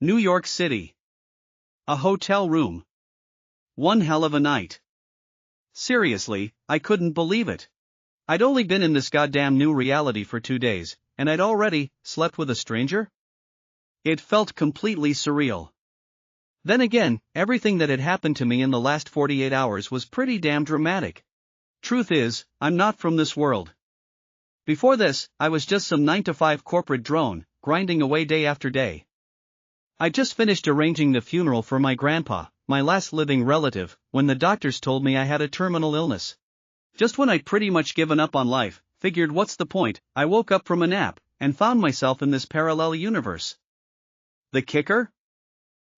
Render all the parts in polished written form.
New York City. A hotel room. One hell of a night. Seriously, I couldn't believe it. I'd only been in this goddamn new reality for 2 days, and I'd already slept with a stranger? It felt completely surreal. Then again, everything that had happened to me in the last 48 hours was pretty damn dramatic. Truth is, I'm not from this world. Before this, I was just some 9-to-5 corporate drone, grinding away day after day. I just finished arranging the funeral for my grandpa, my last living relative, when the doctors told me I had a terminal illness. Just when I'd pretty much given up on life, figured what's the point, I woke up from a nap, and found myself in this parallel universe. The kicker?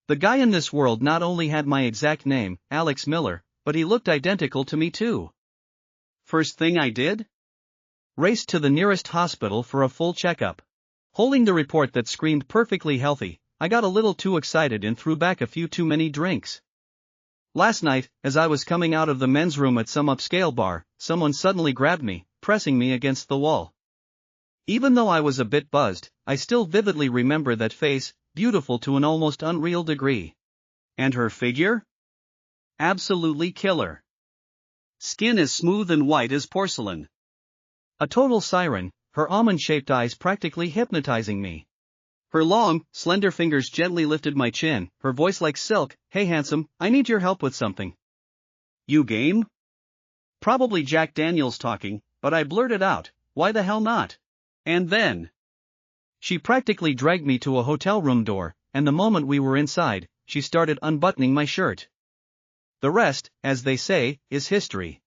The guy in this world not only had my exact name, Alex Miller, but he looked identical to me too. First thing I did? Raced to the nearest hospital for a full checkup. Holding the report that screamed perfectly healthy, I got a little too excited and threw back a few too many drinks. Last night, as I was coming out of the men's room at some upscale bar, someone suddenly grabbed me, pressing me against the wall. Even though I was a bit buzzed, I still vividly remember that face, beautiful to an almost unreal degree. And her figure? Absolutely killer. Skin as smooth and white as porcelain. A total siren, her almond-shaped eyes practically hypnotizing me. Her long, slender fingers gently lifted my chin, her voice like silk. "Hey handsome, I need your help with something." "You game?" Probably Jack Daniels talking, but I blurted out, "Why the hell not?" And then she practically dragged me to a hotel room door, and the moment we were inside, she started unbuttoning my shirt. The rest, as they say, is history.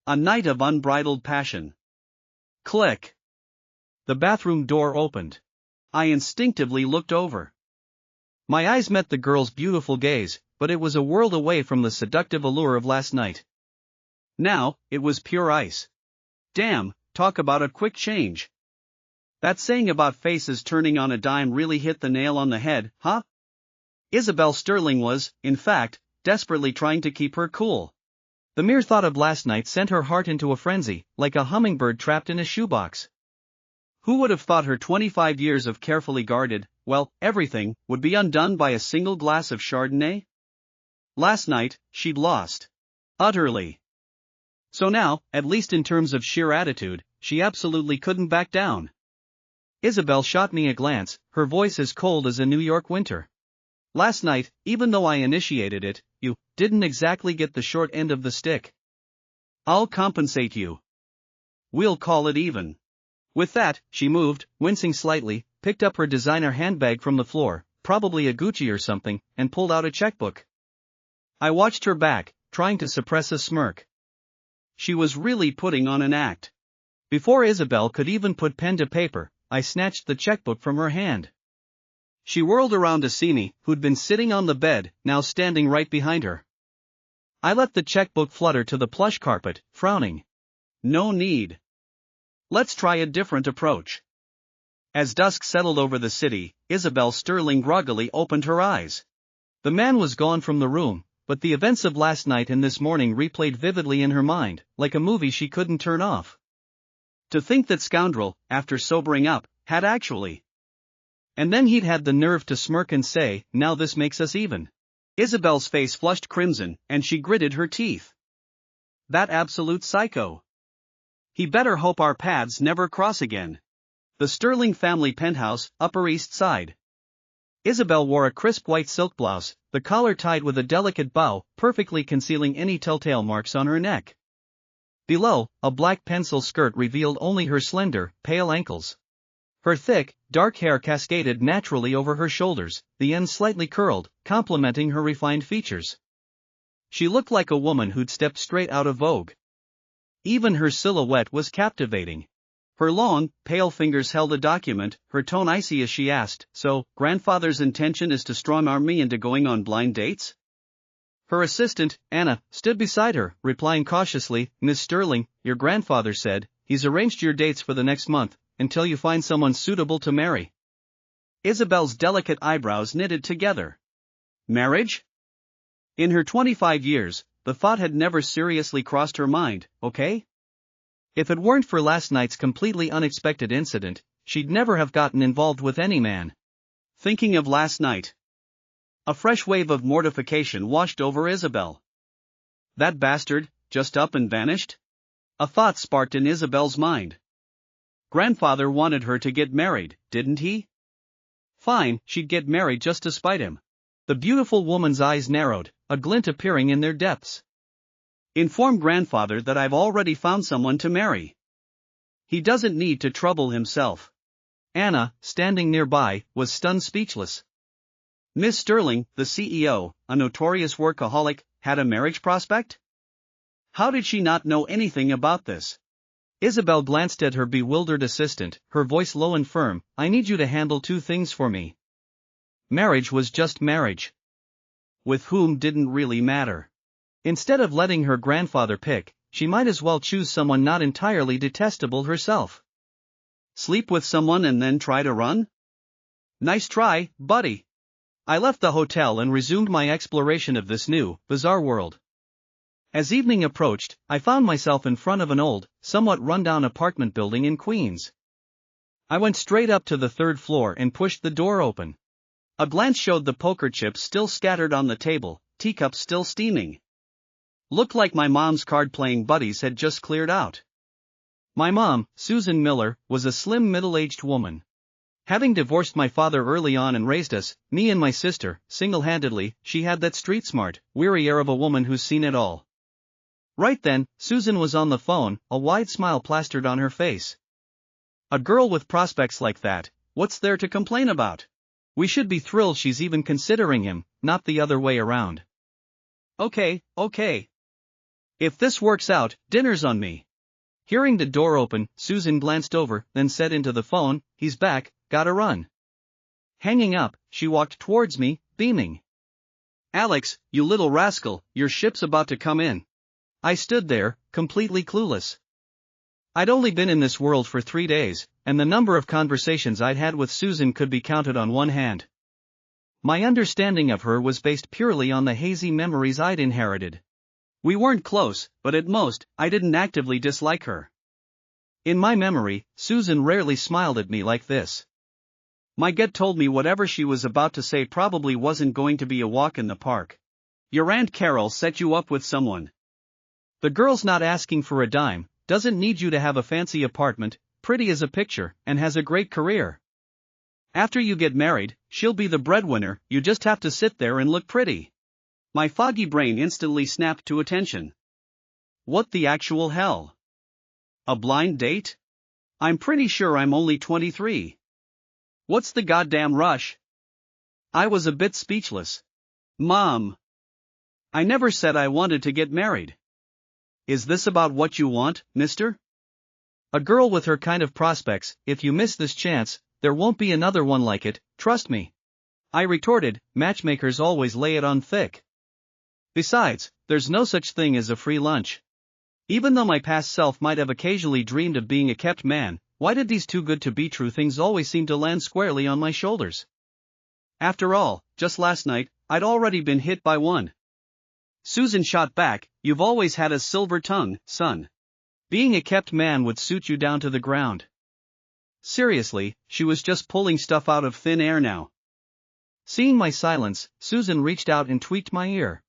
A night of unbridled passion. Click. The bathroom door opened. I instinctively looked over. My eyes met the girl's beautiful gaze, but it was a world away from the seductive allure of last night. Now, it was pure ice. Damn, talk about a quick change. That saying about faces turning on a dime really hit the nail on the head, huh? Isabel Sterling was, in fact, desperately trying to keep her cool. The mere thought of last night sent her heart into a frenzy, like a hummingbird trapped in a shoebox. Who would have thought her 25 years of carefully guarded, well, everything, would be undone by a single glass of Chardonnay? Last night, she'd lost. Utterly. So now, at least in terms of sheer attitude, she absolutely couldn't back down. Isabel shot me a glance, her voice as cold as a New York winter. "Last night, even though I initiated it, you didn't exactly get the short end of the stick. I'll compensate you. We'll call it even." With that, she moved, wincing slightly, picked up her designer handbag from the floor, probably a Gucci or something, and pulled out a checkbook. I watched her back, trying to suppress a smirk. She was really putting on an act. Before Isabel could even put pen to paper, I snatched the checkbook from her hand. She whirled around to see me, who'd been sitting on the bed, now standing right behind her. I let the checkbook flutter to the plush carpet, frowning. No need. Let's try a different approach. As dusk settled over the city, Isabel Sterling groggily opened her eyes. The man was gone from the room, but the events of last night and this morning replayed vividly in her mind, like a movie she couldn't turn off. To think that scoundrel, after sobering up, had actually. And then he'd had the nerve to smirk and say, "Now this makes us even." Isabel's face flushed crimson, and she gritted her teeth. That absolute psycho. He better hope our paths never cross again. The Sterling family penthouse, Upper East Side. Isabel wore a crisp white silk blouse, the collar tied with a delicate bow, perfectly concealing any telltale marks on her neck. Below, a black pencil skirt revealed only her slender, pale ankles. Her thick, dark hair cascaded naturally over her shoulders, the ends slightly curled, complementing her refined features. She looked like a woman who'd stepped straight out of Vogue. Even her silhouette was captivating. Her long, pale fingers held a document, her tone icy as she asked, "So, grandfather's intention is to strong-arm me into going on blind dates?" Her assistant, Anna, stood beside her, replying cautiously, "Miss Sterling, your grandfather said, he's arranged your dates for the next month, until you find someone suitable to marry." Isabel's delicate eyebrows knitted together. Marriage? In her 25 years, the thought had never seriously crossed her mind, okay? If it weren't for last night's completely unexpected incident, she'd never have gotten involved with any man. Thinking of last night. A fresh wave of mortification washed over Isabel. That bastard, just up and vanished? A thought sparked in Isabel's mind. Grandfather wanted her to get married, didn't he? Fine, she'd get married just to spite him. The beautiful woman's eyes narrowed, a glint appearing in their depths. Inform grandfather that I've already found someone to marry. He doesn't need to trouble himself. Anna, standing nearby, was stunned speechless. Miss Sterling, the CEO, a notorious workaholic, had a marriage prospect? How did she not know anything about this? Isabel glanced at her bewildered assistant, her voice low and firm. I need you to handle two things for me. Marriage was just marriage. With whom didn't really matter. Instead of letting her grandfather pick, she might as well choose someone not entirely detestable herself. Sleep with someone and then try to run? Nice try, buddy. I left the hotel and resumed my exploration of this new, bizarre world. As evening approached, I found myself in front of an old, somewhat run-down apartment building in Queens. I went straight up to the third floor and pushed the door open. A glance showed the poker chips still scattered on the table, teacups still steaming. Looked like my mom's card-playing buddies had just cleared out. My mom, Susan Miller, was a slim middle-aged woman. Having divorced my father early on and raised us, me and my sister, single-handedly, she had that street-smart, weary air of a woman who's seen it all. Right then, Susan was on the phone, a wide smile plastered on her face. A girl with prospects like that, what's there to complain about? We should be thrilled she's even considering him, not the other way around. Okay. If this works out, dinner's on me. Hearing the door open, Susan glanced over, then said into the phone, he's back, gotta run. Hanging up, she walked towards me, beaming. Alex, you little rascal, your ship's about to come in. I stood there, completely clueless. I'd only been in this world for 3 days, and the number of conversations I'd had with Susan could be counted on one hand. My understanding of her was based purely on the hazy memories I'd inherited. We weren't close, but at most, I didn't actively dislike her. In my memory, Susan rarely smiled at me like this. My gut told me whatever she was about to say probably wasn't going to be a walk in the park. Your Aunt Carol set you up with someone. The girl's not asking for a dime, doesn't need you to have a fancy apartment, pretty as a picture, and has a great career. After you get married, she'll be the breadwinner, you just have to sit there and look pretty. My foggy brain instantly snapped to attention. What the actual hell? A blind date? I'm pretty sure I'm only 23. What's the goddamn rush? I was a bit speechless. Mom! I never said I wanted to get married. Is this about what you want, mister? A girl with her kind of prospects, if you miss this chance, there won't be another one like it, trust me. I retorted, matchmakers always lay it on thick. Besides, there's no such thing as a free lunch. Even though my past self might have occasionally dreamed of being a kept man, why did these too good to be true things always seem to land squarely on my shoulders? After all, just last night, I'd already been hit by one. Susan shot back, you've always had a silver tongue, son. Being a kept man would suit you down to the ground. Seriously, she was just pulling stuff out of thin air now. Seeing my silence, Susan reached out and tweaked my ear.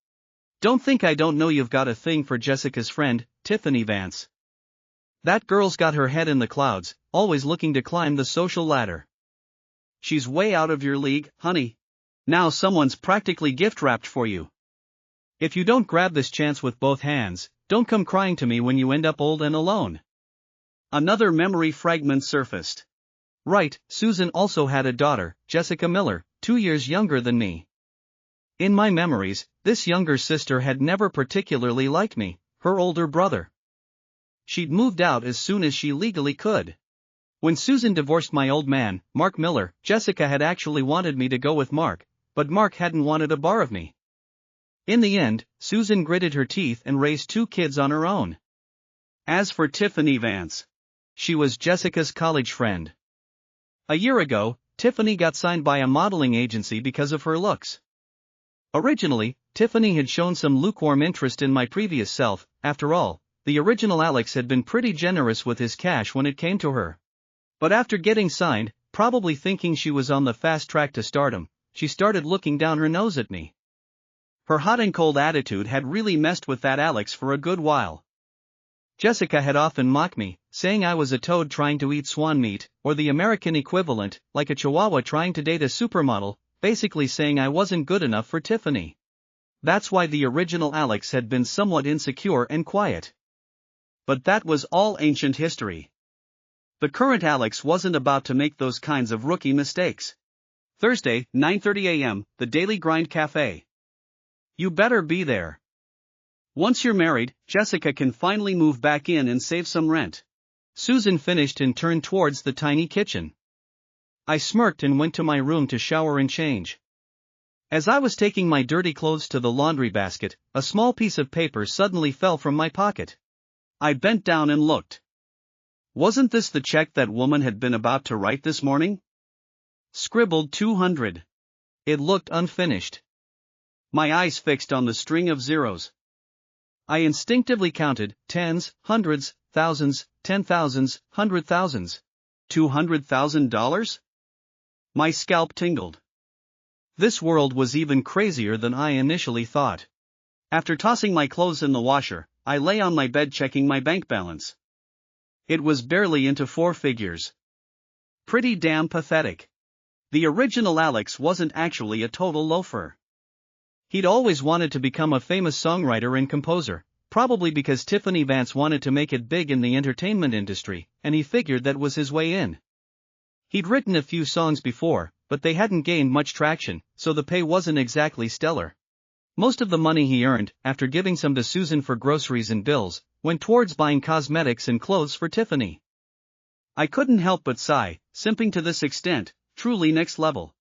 Don't think I don't know you've got a thing for Jessica's friend, Tiffany Vance. That girl's got her head in the clouds, always looking to climb the social ladder. She's way out of your league, honey. Now someone's practically gift-wrapped for you. If you don't grab this chance with both hands, don't come crying to me when you end up old and alone. Another memory fragment surfaced. Right, Susan also had a daughter, Jessica Miller, 2 years younger than me. In my memories, this younger sister had never particularly liked me, her older brother. She'd moved out as soon as she legally could. When Susan divorced my old man, Mark Miller, Jessica had actually wanted me to go with Mark, but Mark hadn't wanted a bar of me. In the end, Susan gritted her teeth and raised 2 kids on her own. As for Tiffany Vance, she was Jessica's college friend. A year ago, Tiffany got signed by a modeling agency because of her looks. Originally, Tiffany had shown some lukewarm interest in my previous self. After all, the original Alex had been pretty generous with his cash when it came to her. But after getting signed, probably thinking she was on the fast track to stardom, she started looking down her nose at me. Her hot and cold attitude had really messed with that Alex for a good while. Jessica had often mocked me, saying I was a toad trying to eat swan meat, or the American equivalent, like a chihuahua trying to date a supermodel, basically saying I wasn't good enough for Tiffany. That's why the original Alex had been somewhat insecure and quiet. But that was all ancient history. The current Alex wasn't about to make those kinds of rookie mistakes. Thursday, 9:30 a.m., the Daily Grind Cafe. You better be there. Once you're married, Jessica can finally move back in and save some rent. Susan finished and turned towards the tiny kitchen. I smirked and went to my room to shower and change. As I was taking my dirty clothes to the laundry basket, a small piece of paper suddenly fell from my pocket. I bent down and looked. Wasn't this the check that woman had been about to write this morning? Scribbled 200. It looked unfinished. My eyes fixed on the string of zeros. I instinctively counted tens, hundreds, thousands, 10,000s, 100,000s. $200,000? My scalp tingled. This world was even crazier than I initially thought. After tossing my clothes in the washer, I lay on my bed checking my bank balance. It was barely into four figures. Pretty damn pathetic. The original Alex wasn't actually a total loafer. He'd always wanted to become a famous songwriter and composer, probably because Tiffany Vance wanted to make it big in the entertainment industry, and he figured that was his way in. He'd written a few songs before, but they hadn't gained much traction, so the pay wasn't exactly stellar. Most of the money he earned, after giving some to Susan for groceries and bills, went towards buying cosmetics and clothes for Tiffany. I couldn't help but sigh, simping to this extent, truly next level.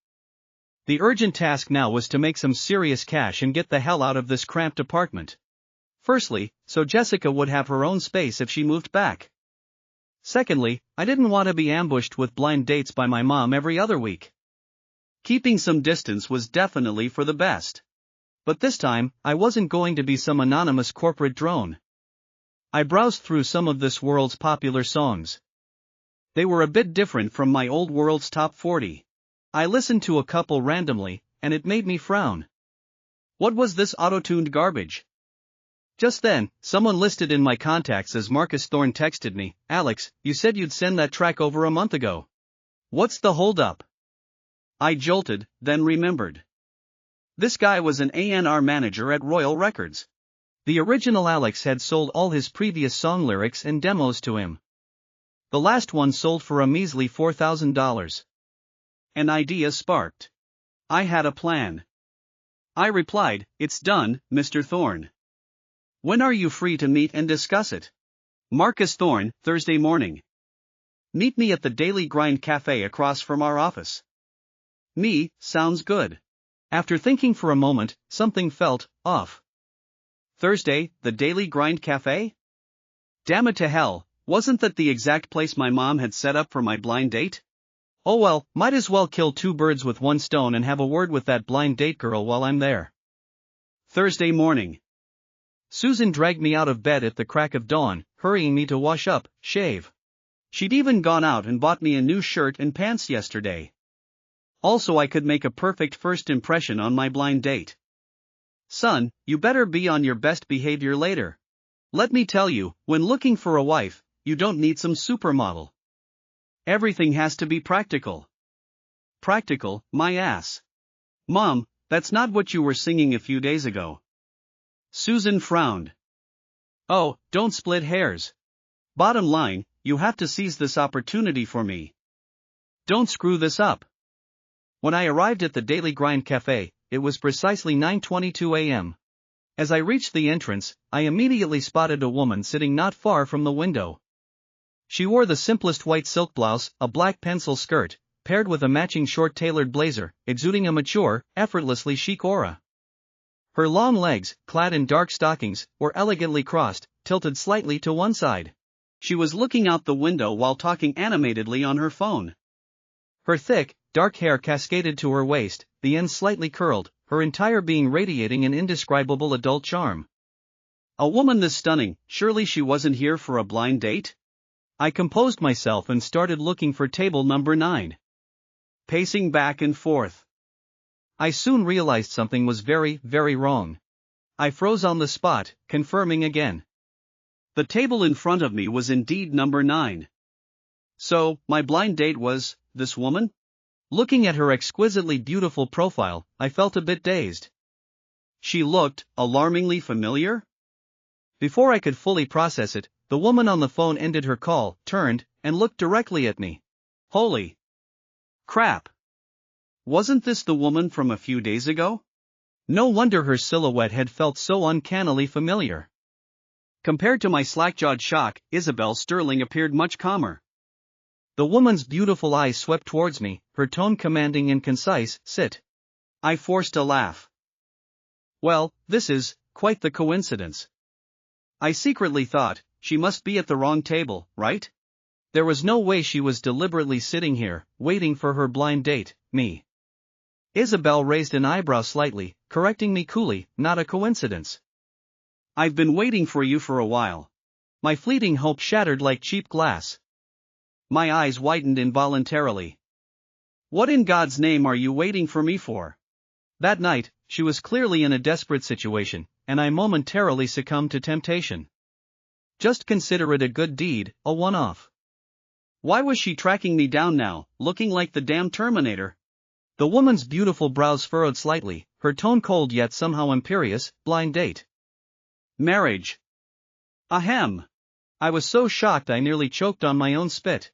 The urgent task now was to make some serious cash and get the hell out of this cramped apartment. Firstly, so Jessica would have her own space if she moved back. Secondly, I didn't want to be ambushed with blind dates by my mom every other week. Keeping some distance was definitely for the best. But this time, I wasn't going to be some anonymous corporate drone. I browsed through some of this world's popular songs. They were a bit different from my old world's top 40. I listened to a couple randomly, and it made me frown. What was this auto-tuned garbage? Just then, someone listed in my contacts as Marcus Thorne texted me, "Alex, you said you'd send that track over a month ago. What's the hold-up?" I jolted, then remembered. This guy was an A&R manager at Royal Records. The original Alex had sold all his previous song lyrics and demos to him. The last one sold for a measly $4,000. An idea sparked. I had a plan. I replied, "It's done, Mr. Thorne. When are you free to meet and discuss it?" Marcus Thorne, Thursday morning. Meet me at the Daily Grind Cafe across from our office. Me, sounds good. After thinking for a moment, something felt off. Thursday, the Daily Grind Cafe? Damn it to hell, wasn't that the exact place my mom had set up for my blind date? Oh well, might as well kill two birds with one stone and have a word with that blind date girl while I'm there. Thursday morning. Susan dragged me out of bed at the crack of dawn, hurrying me to wash up, shave. She'd even gone out and bought me a new shirt and pants yesterday. Also, I could make a perfect first impression on my blind date. Son, you better be on your best behavior later. Let me tell you, when looking for a wife, you don't need some supermodel. Everything has to be practical. Practical, my ass. Mom, that's not what you were singing a few days ago. Susan frowned. Oh, don't split hairs. Bottom line, you have to seize this opportunity for me. Don't screw this up. When I arrived at the Daily Grind Cafe, it was precisely 9:22 a.m. As I reached the entrance, I immediately spotted a woman sitting not far from the window. She wore the simplest white silk blouse, a black pencil skirt, paired with a matching short tailored blazer, exuding a mature, effortlessly chic aura. Her long legs, clad in dark stockings, were elegantly crossed, tilted slightly to one side. She was looking out the window while talking animatedly on her phone. Her thick, dark hair cascaded to her waist, the ends slightly curled, her entire being radiating an indescribable adult charm. A woman this stunning, surely she wasn't here for a blind date? I composed myself and started looking for table number 9. Pacing back and forth. I soon realized something was very, very wrong. I froze on the spot, confirming again. The table in front of me was indeed number 9. So, my blind date was this woman? Looking at her exquisitely beautiful profile, I felt a bit dazed. She looked alarmingly familiar. Before I could fully process it, the woman on the phone ended her call, turned, and looked directly at me. Holy crap! Wasn't this the woman from a few days ago? No wonder her silhouette had felt so uncannily familiar. Compared to my slack-jawed shock, Isabel Sterling appeared much calmer. The woman's beautiful eyes swept towards me, her tone commanding and concise, "Sit." I forced a laugh. Well, this is quite the coincidence. I secretly thought, she must be at the wrong table, right? There was no way she was deliberately sitting here, waiting for her blind date, me. Isabel raised an eyebrow slightly, correcting me coolly, "Not a coincidence. I've been waiting for you for a while." My fleeting hope shattered like cheap glass. My eyes widened involuntarily. What in God's name are you waiting for me for? That night, she was clearly in a desperate situation, and I momentarily succumbed to temptation. Just consider it a good deed, a one-off. Why was she tracking me down now, looking like the damn Terminator? The woman's beautiful brows furrowed slightly, her tone cold yet somehow imperious. Blind date. Marriage. Ahem. I was so shocked I nearly choked on my own spit.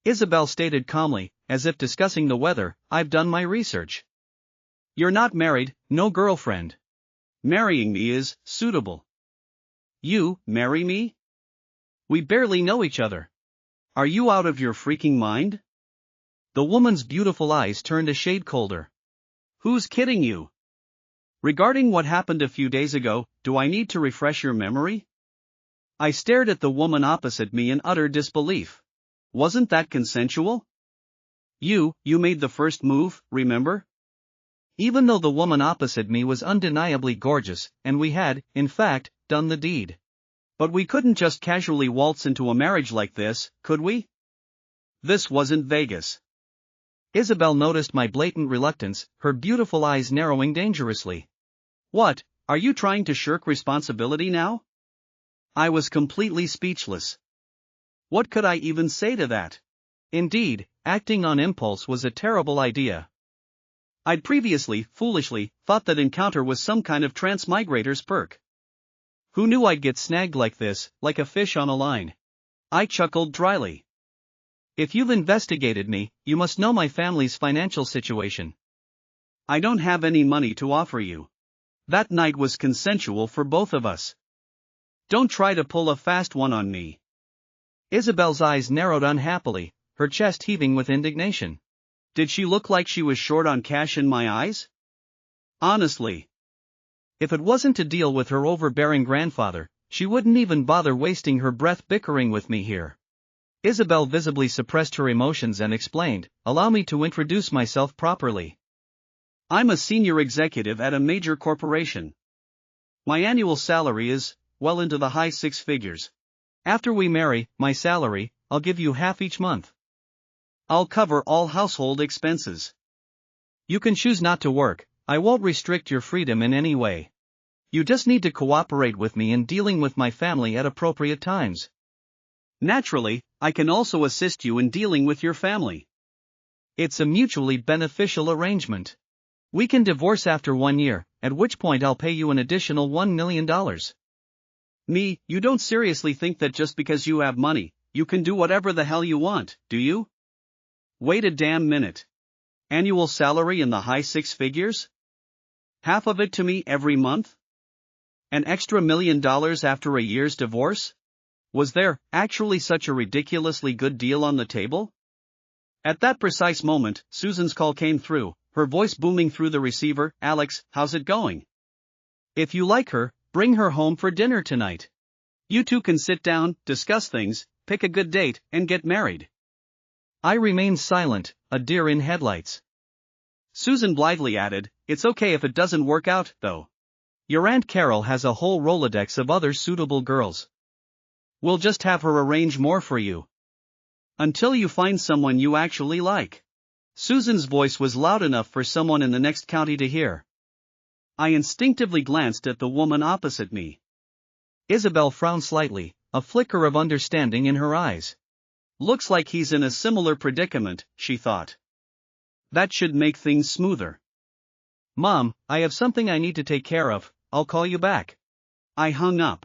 Isabel stated calmly, as if discussing the weather, "I've done my research. You're not married, no girlfriend. Marrying me is suitable." You marry me? We barely know each other. Are you out of your freaking mind? The woman's beautiful eyes turned a shade colder. Who's kidding you? Regarding what happened a few days ago, do I need to refresh your memory? I stared at the woman opposite me in utter disbelief. Wasn't that consensual? You made the first move, remember? Even though the woman opposite me was undeniably gorgeous, and we had, in fact, done the deed. But we couldn't just casually waltz into a marriage like this, could we? This wasn't Vegas. Isabel noticed my blatant reluctance, her beautiful eyes narrowing dangerously. What, are you trying to shirk responsibility now? I was completely speechless. What could I even say to that? Indeed, acting on impulse was a terrible idea. I'd previously, foolishly, thought that encounter was some kind of transmigrator's perk. Who knew I'd get snagged like this, like a fish on a line? I chuckled dryly. If you've investigated me, you must know my family's financial situation. I don't have any money to offer you. That night was consensual for both of us. Don't try to pull a fast one on me. Isabel's eyes narrowed unhappily, her chest heaving with indignation. Did she look like she was short on cash in my eyes? Honestly. If it wasn't to deal with her overbearing grandfather, she wouldn't even bother wasting her breath bickering with me here. Isabel visibly suppressed her emotions and explained, "Allow me to introduce myself properly. I'm a senior executive at a major corporation. My annual salary is, well into the high 6 figures. After we marry, my salary, I'll give you half each month. I'll cover all household expenses. You can choose not to work, I won't restrict your freedom in any way. You just need to cooperate with me in dealing with my family at appropriate times. Naturally, I can also assist you in dealing with your family. It's a mutually beneficial arrangement. We can divorce after 1 year, at which point I'll pay you an additional $1 million. Me, you don't seriously think that just because you have money, you can do whatever the hell you want, do you? Wait a damn minute. Annual salary in the high 6 figures? Half of it to me every month? An extra $1 million after a year's divorce? Was there actually such a ridiculously good deal on the table? At that precise moment, Susan's call came through, her voice booming through the receiver. "Alex, how's it going? If you like her, bring her home for dinner tonight. You two can sit down, discuss things, pick a good date, and get married." I remained silent, a deer in headlights. Susan blithely added, "It's okay if it doesn't work out, though. Your Aunt Carol has a whole Rolodex of other suitable girls. We'll just have her arrange more for you. Until you find someone you actually like." Susan's voice was loud enough for someone in the next county to hear. I instinctively glanced at the woman opposite me. Isabel frowned slightly, a flicker of understanding in her eyes. Looks like he's in a similar predicament, she thought. That should make things smoother. Mom, I have something I need to take care of, I'll call you back. I hung up.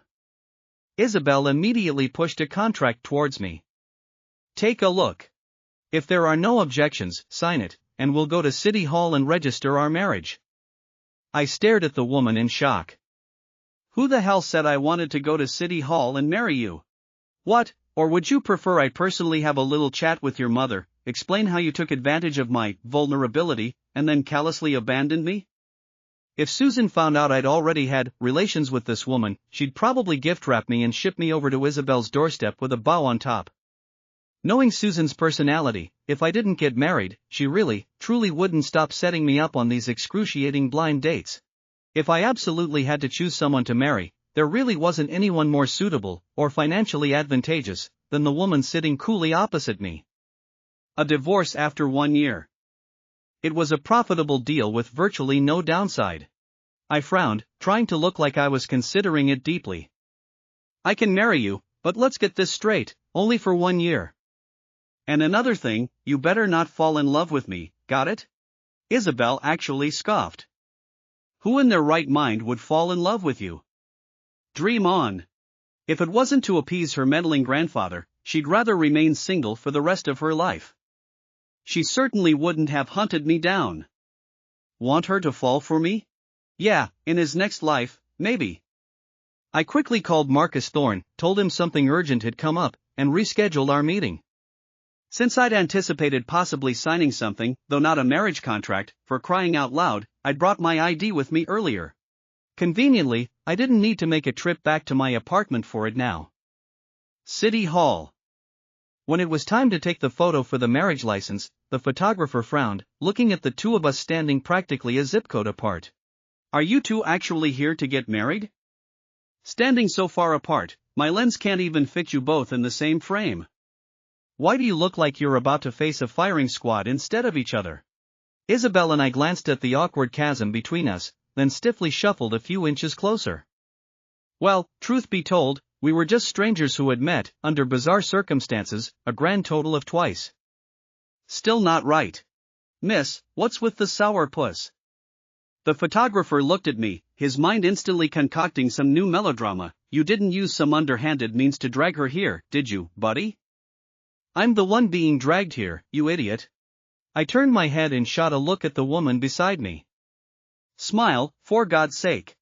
Isabel immediately pushed a contract towards me. Take a look. If there are no objections, sign it, and we'll go to City Hall and register our marriage. I stared at the woman in shock. Who the hell said I wanted to go to City Hall and marry you? What, or would you prefer I personally have a little chat with your mother, explain how you took advantage of my vulnerability, and then callously abandoned me? If Susan found out I'd already had relations with this woman, she'd probably gift wrap me and ship me over to Isabel's doorstep with a bow on top. Knowing Susan's personality, if I didn't get married, she really, truly wouldn't stop setting me up on these excruciating blind dates. If I absolutely had to choose someone to marry, there really wasn't anyone more suitable, or financially advantageous, than the woman sitting coolly opposite me. A divorce after 1 year. It was a profitable deal with virtually no downside. I frowned, trying to look like I was considering it deeply. I can marry you, but let's get this straight, only for 1 year. And another thing, you better not fall in love with me, got it? Isabel actually scoffed. Who in their right mind would fall in love with you? Dream on. If it wasn't to appease her meddling grandfather, she'd rather remain single for the rest of her life. She certainly wouldn't have hunted me down. Want her to fall for me? Yeah, in his next life, maybe. I quickly called Marcus Thorne, told him something urgent had come up, and rescheduled our meeting. Since I'd anticipated possibly signing something, though not a marriage contract, for crying out loud, I'd brought my ID with me earlier. Conveniently, I didn't need to make a trip back to my apartment for it now. City Hall. When it was time to take the photo for the marriage license, the photographer frowned, looking at the two of us standing practically a zip code apart. Are you two actually here to get married? Standing so far apart, my lens can't even fit you both in the same frame. Why do you look like you're about to face a firing squad instead of each other? Isabel and I glanced at the awkward chasm between us, then stiffly shuffled a few inches closer. Well, truth be told, we were just strangers who had met, under bizarre circumstances, a grand total of twice. Still not right. Miss, what's with the sourpuss? The photographer looked at me, his mind instantly concocting some new melodrama. You didn't use some underhanded means to drag her here, did you, buddy? I'm the one being dragged here, you idiot. I turned my head and shot a look at the woman beside me. Smile, for God's sake.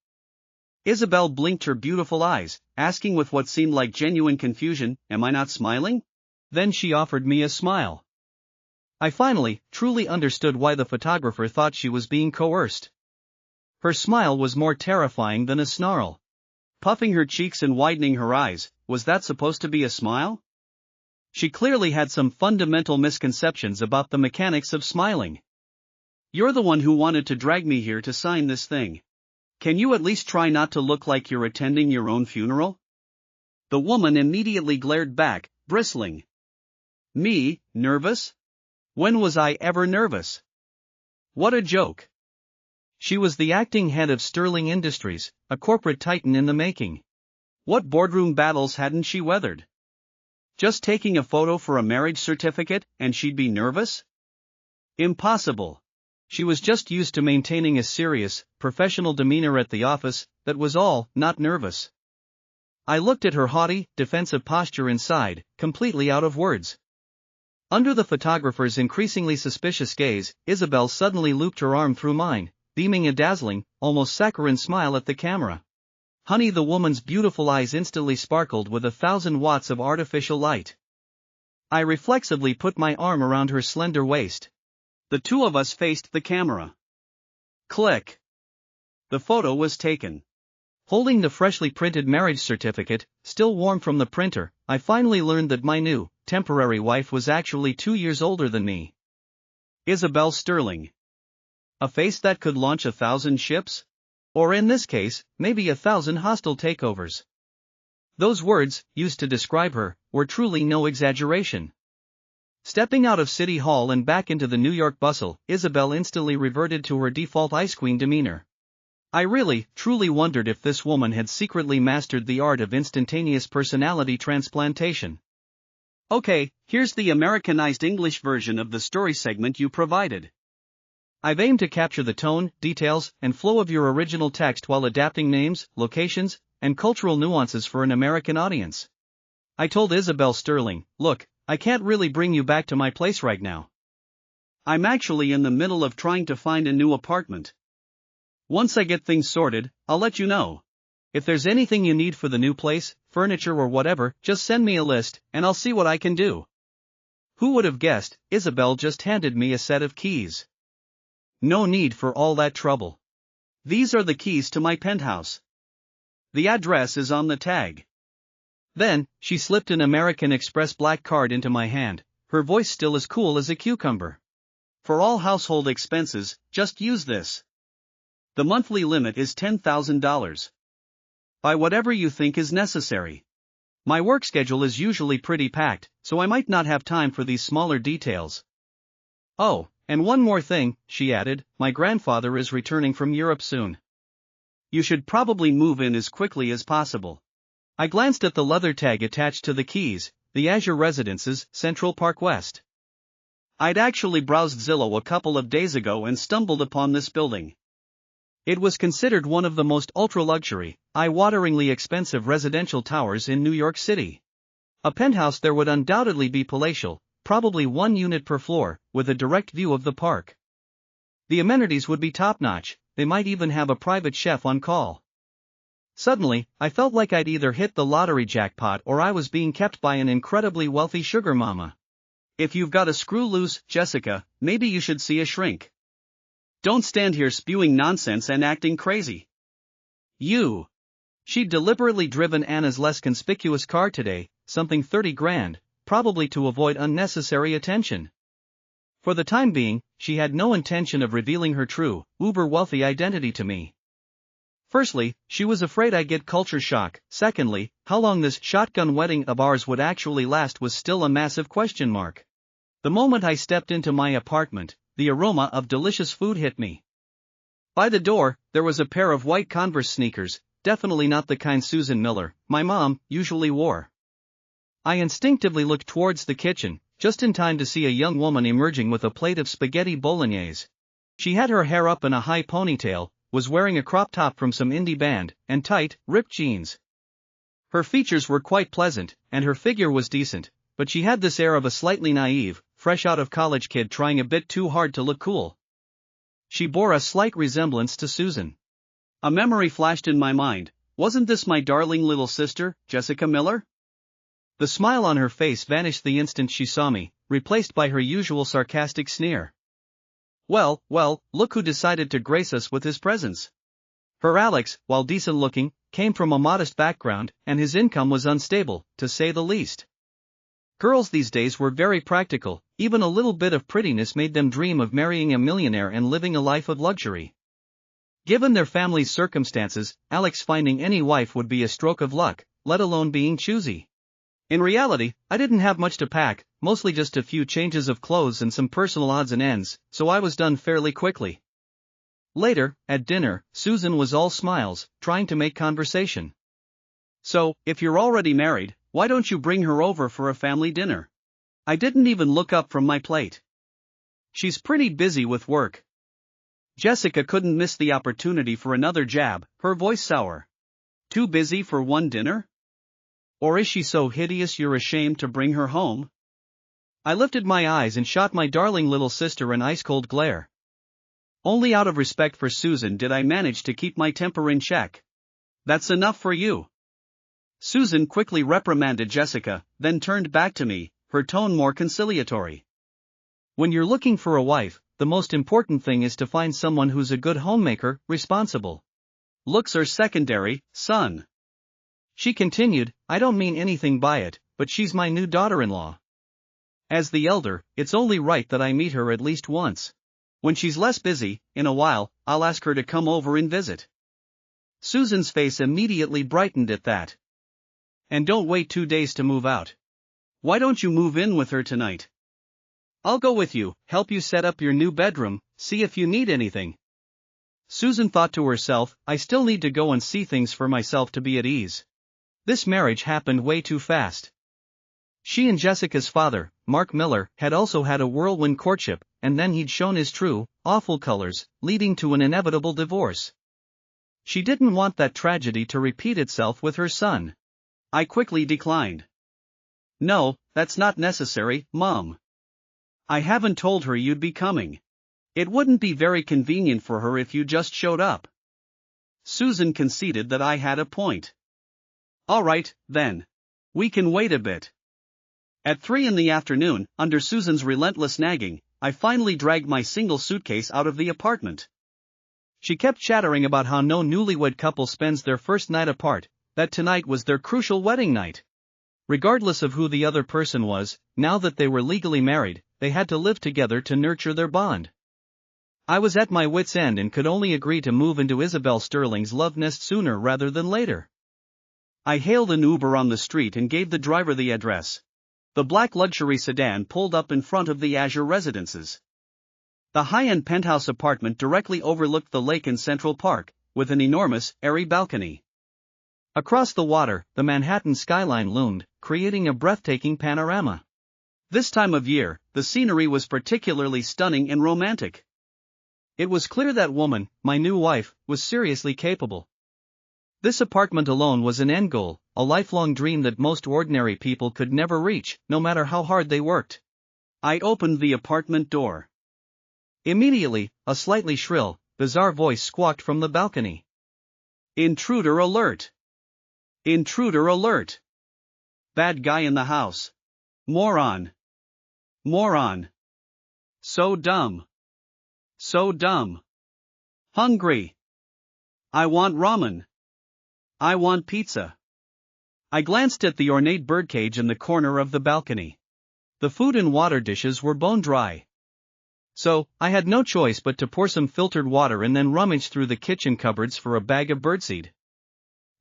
Isabel blinked her beautiful eyes, asking with what seemed like genuine confusion, am I not smiling? Then she offered me a smile. I finally, truly understood why the photographer thought she was being coerced. Her smile was more terrifying than a snarl. Puffing her cheeks and widening her eyes, was that supposed to be a smile? She clearly had some fundamental misconceptions about the mechanics of smiling. You're the one who wanted to drag me here to sign this thing. Can you at least try not to look like you're attending your own funeral? The woman immediately glared back, bristling. Me, nervous? When was I ever nervous? What a joke. She was the acting head of Sterling Industries, a corporate titan in the making. What boardroom battles hadn't she weathered? Just taking a photo for a marriage certificate, and she'd be nervous? Impossible. She was just used to maintaining a serious, professional demeanor at the office, that was all, not nervous. I looked at her haughty, defensive posture inside, completely out of words. Under the photographer's increasingly suspicious gaze, Isabel suddenly looped her arm through mine, beaming a dazzling, almost saccharine smile at the camera. Honey, the woman's beautiful eyes instantly sparkled with 1,000 watts of artificial light. I reflexively put my arm around her slender waist. The two of us faced the camera. Click. The photo was taken. Holding the freshly printed marriage certificate, still warm from the printer, I finally learned that my new, temporary wife was actually 2 years older than me. Isabel Sterling. A face that could launch 1,000 ships? Or in this case, maybe 1,000 hostile takeovers. Those words, used to describe her, were truly no exaggeration. Stepping out of City Hall and back into the New York bustle, Isabel instantly reverted to her default ice queen demeanor. I really, truly wondered if this woman had secretly mastered the art of instantaneous personality transplantation. Okay, here's the Americanized English version of the story segment you provided. I've aimed to capture the tone, details, and flow of your original text while adapting names, locations, and cultural nuances for an American audience. I told Isabel Sterling, look, I can't really bring you back to my place right now. I'm actually in the middle of trying to find a new apartment. Once I get things sorted, I'll let you know. If there's anything you need for the new place, furniture or whatever, just send me a list, and I'll see what I can do. Who would have guessed, Isabel just handed me a set of keys. No need for all that trouble. These are the keys to my penthouse. The address is on the tag. Then, she slipped an American Express black card into my hand, her voice still as cool as a cucumber. For all household expenses, just use this. The monthly limit is $10,000. Buy whatever you think is necessary. My work schedule is usually pretty packed, so I might not have time for these smaller details. Oh, and one more thing, she added, my grandfather is returning from Europe soon. You should probably move in as quickly as possible. I glanced at the leather tag attached to the keys, the Azure Residences, Central Park West. I'd actually browsed Zillow a couple of days ago and stumbled upon this building. It was considered one of the most ultra-luxury, eye-wateringly expensive residential towers in New York City. A penthouse there would undoubtedly be palatial, probably one unit per floor, with a direct view of the park. The amenities would be top-notch, they might even have a private chef on call. Suddenly, I felt like I'd either hit the lottery jackpot or I was being kept by an incredibly wealthy sugar mama. If you've got a screw loose, Jessica, maybe you should see a shrink. Don't stand here spewing nonsense and acting crazy. You. She'd deliberately driven Anna's less conspicuous car today, something 30 grand, probably to avoid unnecessary attention. For the time being, she had no intention of revealing her true, uber-wealthy identity to me. Firstly, she was afraid I'd get culture shock. Secondly, how long this shotgun wedding of ours would actually last was still a massive question mark. The moment I stepped into my apartment, the aroma of delicious food hit me. By the door, there was a pair of white Converse sneakers, definitely not the kind Susan Miller, my mom, usually wore. I instinctively looked towards the kitchen, just in time to see a young woman emerging with a plate of spaghetti bolognese. She had her hair up in a high ponytail, was wearing a crop top from some indie band, and tight, ripped jeans. Her features were quite pleasant, and her figure was decent, but she had this air of a slightly naive, fresh-out-of-college kid trying a bit too hard to look cool. She bore a slight resemblance to Susan. A memory flashed in my mind, wasn't this my darling little sister, Jessica Miller? The smile on her face vanished the instant she saw me, replaced by her usual sarcastic sneer. Well, look who decided to grace us with his presence. Her Alex, while decent-looking, came from a modest background, and his income was unstable, to say the least. Girls these days were very practical, even a little bit of prettiness made them dream of marrying a millionaire and living a life of luxury. Given their family's circumstances, Alex finding any wife would be a stroke of luck, let alone being choosy. In reality, I didn't have much to pack, mostly just a few changes of clothes and some personal odds and ends, so I was done fairly quickly. Later, at dinner, Susan was all smiles, trying to make conversation. So, if you're already married, why don't you bring her over for a family dinner? I didn't even look up from my plate. She's pretty busy with work. Jessica couldn't miss the opportunity for another jab, her voice sour. Too busy for one dinner? Or is she so hideous you're ashamed to bring her home? I lifted my eyes and shot my darling little sister an ice-cold glare. Only out of respect for Susan did I manage to keep my temper in check. That's enough for you. Susan quickly reprimanded Jessica, then turned back to me, her tone more conciliatory. When you're looking for a wife, the most important thing is to find someone who's a good homemaker, responsible. Looks are secondary, son. She continued, I don't mean anything by it, but she's my new daughter-in-law. As the elder, it's only right that I meet her at least once. When she's less busy, in a while, I'll ask her to come over and visit. Susan's face immediately brightened at that. And don't wait 2 days to move out. Why don't you move in with her tonight? I'll go with you, help you set up your new bedroom, see if you need anything. Susan thought to herself, I still need to go and see things for myself to be at ease. This marriage happened way too fast. She and Jessica's father, Mark Miller, had also had a whirlwind courtship, and then he'd shown his true, awful colors, leading to an inevitable divorce. She didn't want that tragedy to repeat itself with her son. I quickly declined. No, that's not necessary, Mom. I haven't told her you'd be coming. It wouldn't be very convenient for her if you just showed up. Susan conceded that I had a point. All right, then. We can wait a bit. At 3 in the afternoon, under Susan's relentless nagging, I finally dragged my single suitcase out of the apartment. She kept chattering about how no newlywed couple spends their first night apart, that tonight was their crucial wedding night. Regardless of who the other person was, now that they were legally married, they had to live together to nurture their bond. I was at my wit's end and could only agree to move into Isabel Sterling's love nest sooner rather than later. I hailed an Uber on the street and gave the driver the address. The black luxury sedan pulled up in front of the Azure Residences. The high-end penthouse apartment directly overlooked the lake in Central Park, with an enormous, airy balcony. Across the water, the Manhattan skyline loomed, creating a breathtaking panorama. This time of year, the scenery was particularly stunning and romantic. It was clear that woman, my new wife, was seriously capable. This apartment alone was an end goal, a lifelong dream that most ordinary people could never reach, no matter how hard they worked. I opened the apartment door. Immediately, a slightly shrill, bizarre voice squawked from the balcony. Intruder alert! Intruder alert! Bad guy in the house. Moron! Moron! So dumb! So dumb! Hungry! I want ramen! I want pizza! I glanced at the ornate birdcage in the corner of the balcony. The food and water dishes were bone dry. So, I had no choice but to pour some filtered water and then rummage through the kitchen cupboards for a bag of birdseed.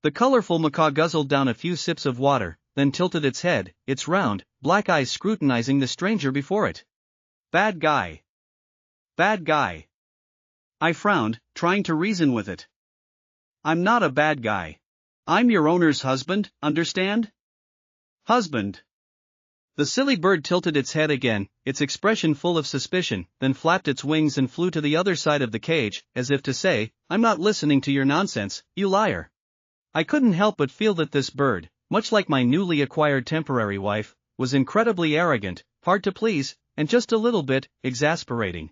The colorful macaw guzzled down a few sips of water, then tilted its head, its round, black eyes scrutinizing the stranger before it. Bad guy. Bad guy. I frowned, trying to reason with it. I'm not a bad guy. I'm your owner's husband, understand? Husband. The silly bird tilted its head again, its expression full of suspicion, then flapped its wings and flew to the other side of the cage, as if to say, I'm not listening to your nonsense, you liar. I couldn't help but feel that this bird, much like my newly acquired temporary wife, was incredibly arrogant, hard to please, and just a little bit exasperating.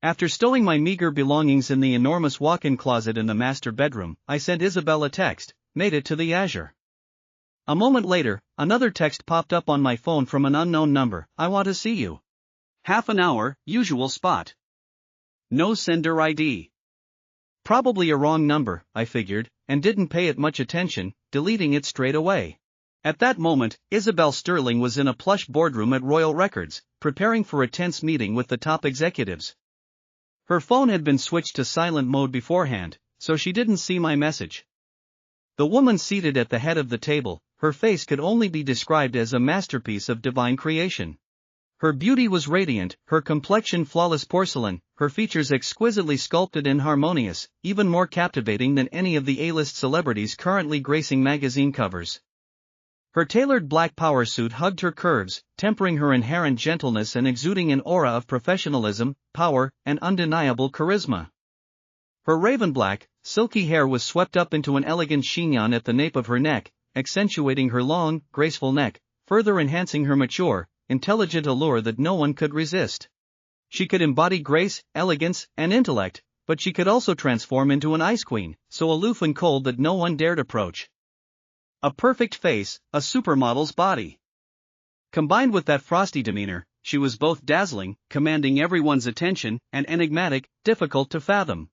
After stowing my meager belongings in the enormous walk-in closet in the master bedroom, I sent Isabel a text, made it to the Azure. A moment later, another text popped up on my phone from an unknown number. I want to see you. Half an hour, usual spot. No sender ID. Probably a wrong number, I figured, and didn't pay it much attention, deleting it straight away. At that moment, Isabel Sterling was in a plush boardroom at Royal Records, preparing for a tense meeting with the top executives. Her phone had been switched to silent mode beforehand, so she didn't see my message. The woman seated at the head of the table, her face could only be described as a masterpiece of divine creation. Her beauty was radiant, her complexion flawless porcelain, her features exquisitely sculpted and harmonious, even more captivating than any of the A-list celebrities currently gracing magazine covers. Her tailored black power suit hugged her curves, tempering her inherent gentleness and exuding an aura of professionalism, power, and undeniable charisma. Her raven-black, silky hair was swept up into an elegant chignon at the nape of her neck, accentuating her long, graceful neck, further enhancing her mature, intelligent allure that no one could resist. She could embody grace, elegance, and intellect, but she could also transform into an ice queen, so aloof and cold that no one dared approach. A perfect face, a supermodel's body. Combined with that frosty demeanor, she was both dazzling, commanding everyone's attention, and enigmatic, difficult to fathom.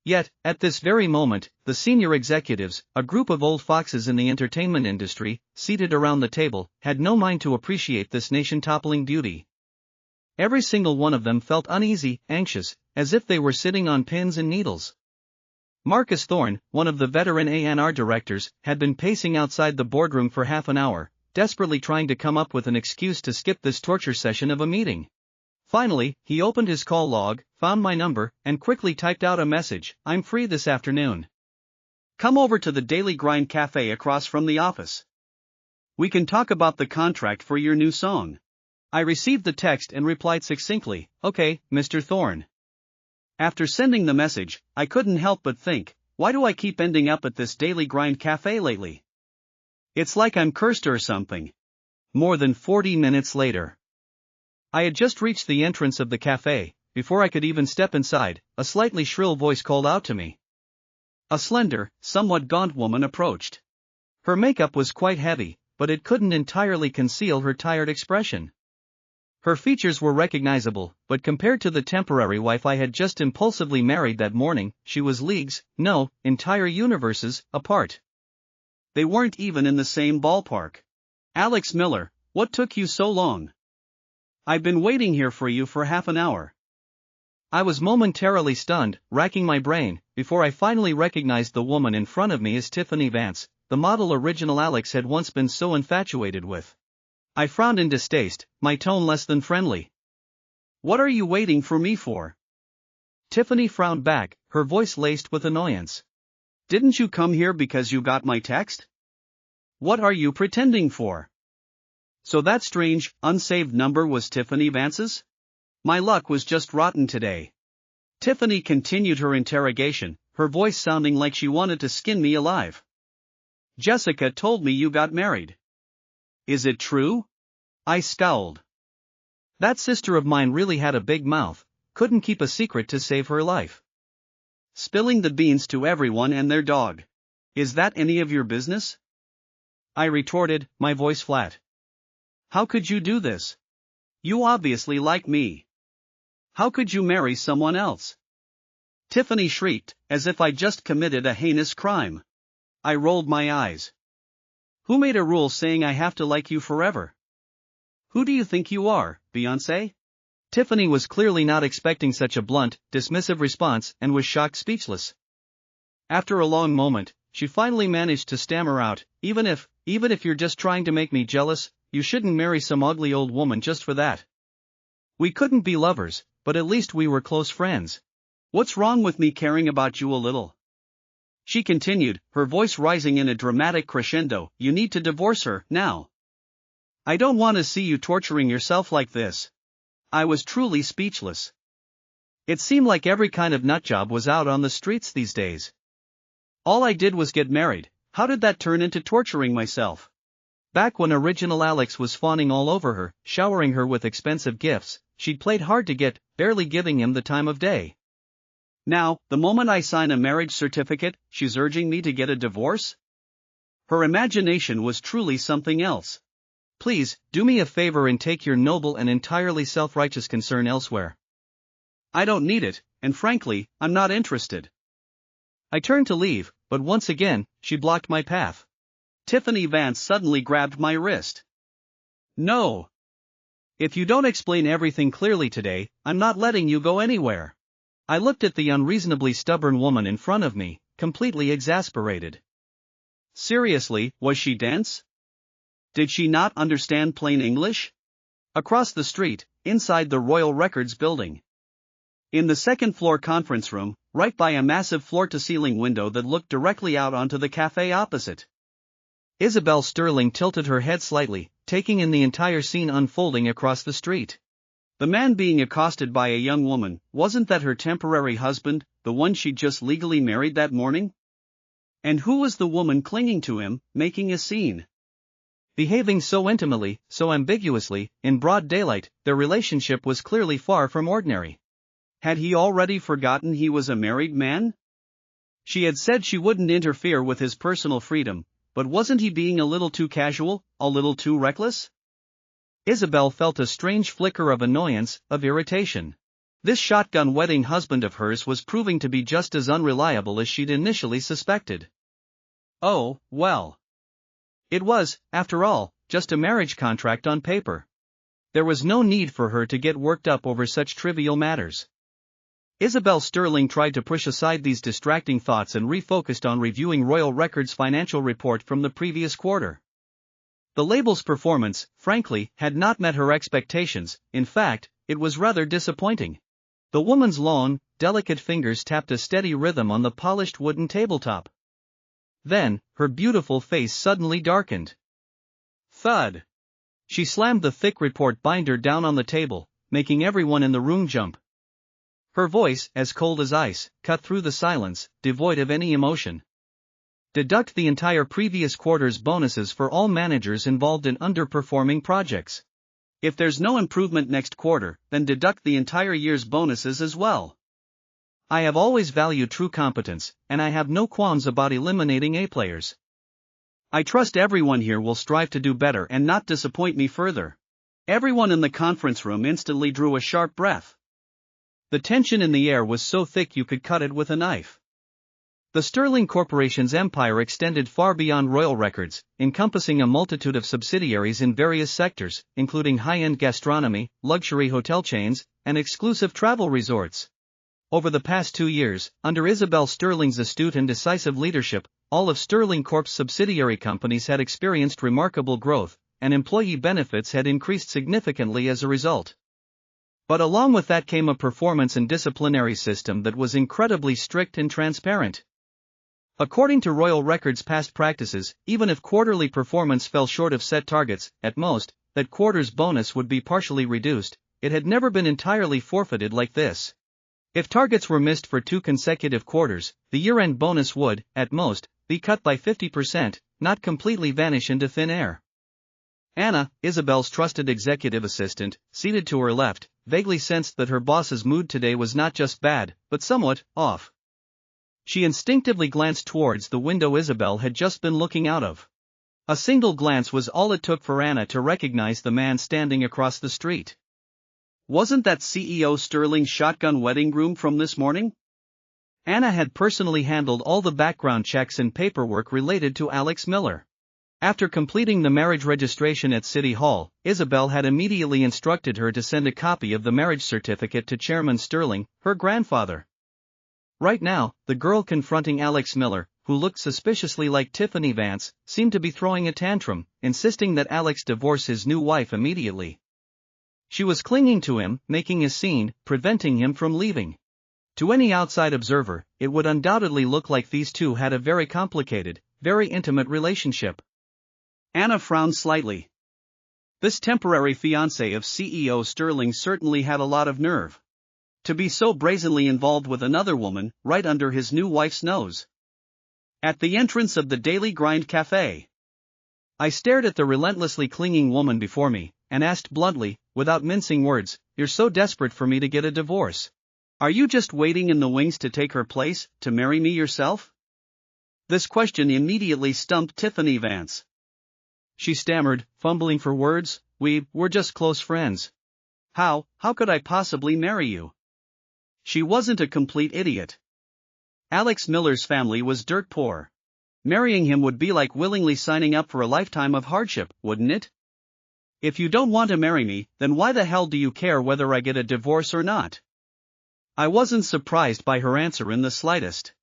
Yet, at this very moment, the senior executives, a group of old foxes in the entertainment industry, seated around the table, had no mind to appreciate this nation-toppling beauty. Every single one of them felt uneasy, anxious, as if they were sitting on pins and needles. Marcus Thorne, one of the veteran A&R directors, had been pacing outside the boardroom for half an hour, desperately trying to come up with an excuse to skip this torture session of a meeting. Finally, he opened his call log, found my number, and quickly typed out a message: "I'm free this afternoon. Come over to the Daily Grind Cafe across from the office. We can talk about the contract for your new song." I received the text and replied succinctly, "Okay, Mr. Thorne." After sending the message, I couldn't help but think, why do I keep ending up at this Daily Grind Cafe lately? It's like I'm cursed or something. More than 40 minutes later. I had just reached the entrance of the cafe. Before I could even step inside, a slightly shrill voice called out to me. A slender, somewhat gaunt woman approached. Her makeup was quite heavy, but it couldn't entirely conceal her tired expression. Her features were recognizable, but compared to the temporary wife I had just impulsively married that morning, she was leagues, no, entire universes, apart. They weren't even in the same ballpark. "Alex Miller, what took you so long? I've been waiting here for you for half an hour." I was momentarily stunned, racking my brain, before I finally recognized the woman in front of me as Tiffany Vance, the model original Alex had once been so infatuated with. I frowned in distaste, my tone less than friendly. "What are you waiting for me for?" Tiffany frowned back, her voice laced with annoyance. "Didn't you come here because you got my text? What are you pretending for?" So that strange, unsaved number was Tiffany Vance's? My luck was just rotten today. Tiffany continued her interrogation, her voice sounding like she wanted to skin me alive. "Jessica told me you got married. Is it true?" I scowled. That sister of mine really had a big mouth, couldn't keep a secret to save her life. Spilling the beans to everyone and their dog. "Is that any of your business?" I retorted, my voice flat. "How could you do this? You obviously like me. How could you marry someone else?" Tiffany shrieked, as if I'd just committed a heinous crime. I rolled my eyes. "Who made a rule saying I have to like you forever? Who do you think you are, Beyoncé?" Tiffany was clearly not expecting such a blunt, dismissive response and was shocked speechless. After a long moment, she finally managed to stammer out, even if you're just trying to make me jealous, you shouldn't marry some ugly old woman just for that. We couldn't be lovers, but at least we were close friends. What's wrong with me caring about you a little?" She continued, her voice rising in a dramatic crescendo. "You need to divorce her, now. I don't want to see you torturing yourself like this." I was truly speechless. It seemed like every kind of nutjob was out on the streets these days. All I did was get married. How did that turn into torturing myself? Back when original Alex was fawning all over her, showering her with expensive gifts, she'd played hard to get, barely giving him the time of day. Now, the moment I sign a marriage certificate, she's urging me to get a divorce? Her imagination was truly something else. Please, do me a favor and take your noble and entirely self-righteous concern elsewhere. I don't need it, and frankly, I'm not interested. I turned to leave, but once again, she blocked my path. Tiffany Vance suddenly grabbed my wrist. "No. If you don't explain everything clearly today, I'm not letting you go anywhere." I looked at the unreasonably stubborn woman in front of me, completely exasperated. Seriously, was she dense? Did she not understand plain English? Across the street, inside the Royal Records building. In the second-floor conference room, right by a massive floor-to-ceiling window that looked directly out onto the cafe opposite. Isabel Sterling tilted her head slightly, taking in the entire scene unfolding across the street. The man being accosted by a young woman, wasn't that her temporary husband, the one she'd just legally married that morning? And who was the woman clinging to him, making a scene? Behaving so intimately, so ambiguously, in broad daylight, their relationship was clearly far from ordinary. Had he already forgotten he was a married man? She had said she wouldn't interfere with his personal freedom, but wasn't he being a little too casual, a little too reckless? Isabel felt a strange flicker of annoyance, of irritation. This shotgun wedding husband of hers was proving to be just as unreliable as she'd initially suspected. Oh, well. It was, after all, just a marriage contract on paper. There was no need for her to get worked up over such trivial matters. Isabel Sterling tried to push aside these distracting thoughts and refocused on reviewing Royal Records' financial report from the previous quarter. The label's performance, frankly, had not met her expectations. In fact, it was rather disappointing. The woman's long, delicate fingers tapped a steady rhythm on the polished wooden tabletop. Then, her beautiful face suddenly darkened. Thud! She slammed the thick report binder down on the table, making everyone in the room jump. Her voice, as cold as ice, cut through the silence, devoid of any emotion. Deduct the entire previous quarter's bonuses for all managers involved in underperforming projects. If there's no improvement next quarter, then deduct the entire year's bonuses as well. I have always valued true competence, and I have no qualms about eliminating A players. I trust everyone here will strive to do better and not disappoint me further. Everyone in the conference room instantly drew a sharp breath. The tension in the air was so thick you could cut it with a knife. The Sterling Corporation's empire extended far beyond royal records, encompassing a multitude of subsidiaries in various sectors, including high-end gastronomy, luxury hotel chains, and exclusive travel resorts. Over the past 2 years, under Isabel Sterling's astute and decisive leadership, all of Sterling Corp's subsidiary companies had experienced remarkable growth, and employee benefits had increased significantly as a result. But along with that came a performance and disciplinary system that was incredibly strict and transparent. According to Royal Record's past practices, even if quarterly performance fell short of set targets, at most, that quarter's bonus would be partially reduced. It had never been entirely forfeited like this. If targets were missed for 2 consecutive quarters, the year-end bonus would, at most, be cut by 50%, not completely vanish into thin air. Anna, Isabel's trusted executive assistant, seated to her left, vaguely sensed that her boss's mood today was not just bad, but somewhat off. She instinctively glanced towards the window Isabel had just been looking out of. A single glance was all it took for Anna to recognize the man standing across the street. Wasn't that CEO Sterling's shotgun wedding groom from this morning? Anna had personally handled all the background checks and paperwork related to Alex Miller. After completing the marriage registration at City Hall, Isabel had immediately instructed her to send a copy of the marriage certificate to Chairman Sterling, her grandfather. Right now, the girl confronting Alex Miller, who looked suspiciously like Tiffany Vance, seemed to be throwing a tantrum, insisting that Alex divorce his new wife immediately. She was clinging to him, making a scene, preventing him from leaving. To any outside observer, it would undoubtedly look like these two had a very complicated, very intimate relationship. Anna frowned slightly. This temporary fiancé of CEO Sterling certainly had a lot of nerve. To be so brazenly involved with another woman, right under his new wife's nose. At the entrance of the Daily Grind Cafe, I stared at the relentlessly clinging woman before me, and asked bluntly, without mincing words, "You're so desperate for me to get a divorce. Are you just waiting in the wings to take her place, to marry me yourself?" This question immediately stumped Tiffany Vance. She stammered, fumbling for words, we're just close friends. How could I possibly marry you?" She wasn't a complete idiot. Alex Miller's family was dirt poor. Marrying him would be like willingly signing up for a lifetime of hardship, wouldn't it? If you don't want to marry me, then why the hell do you care whether I get a divorce or not? I wasn't surprised by her answer in the slightest.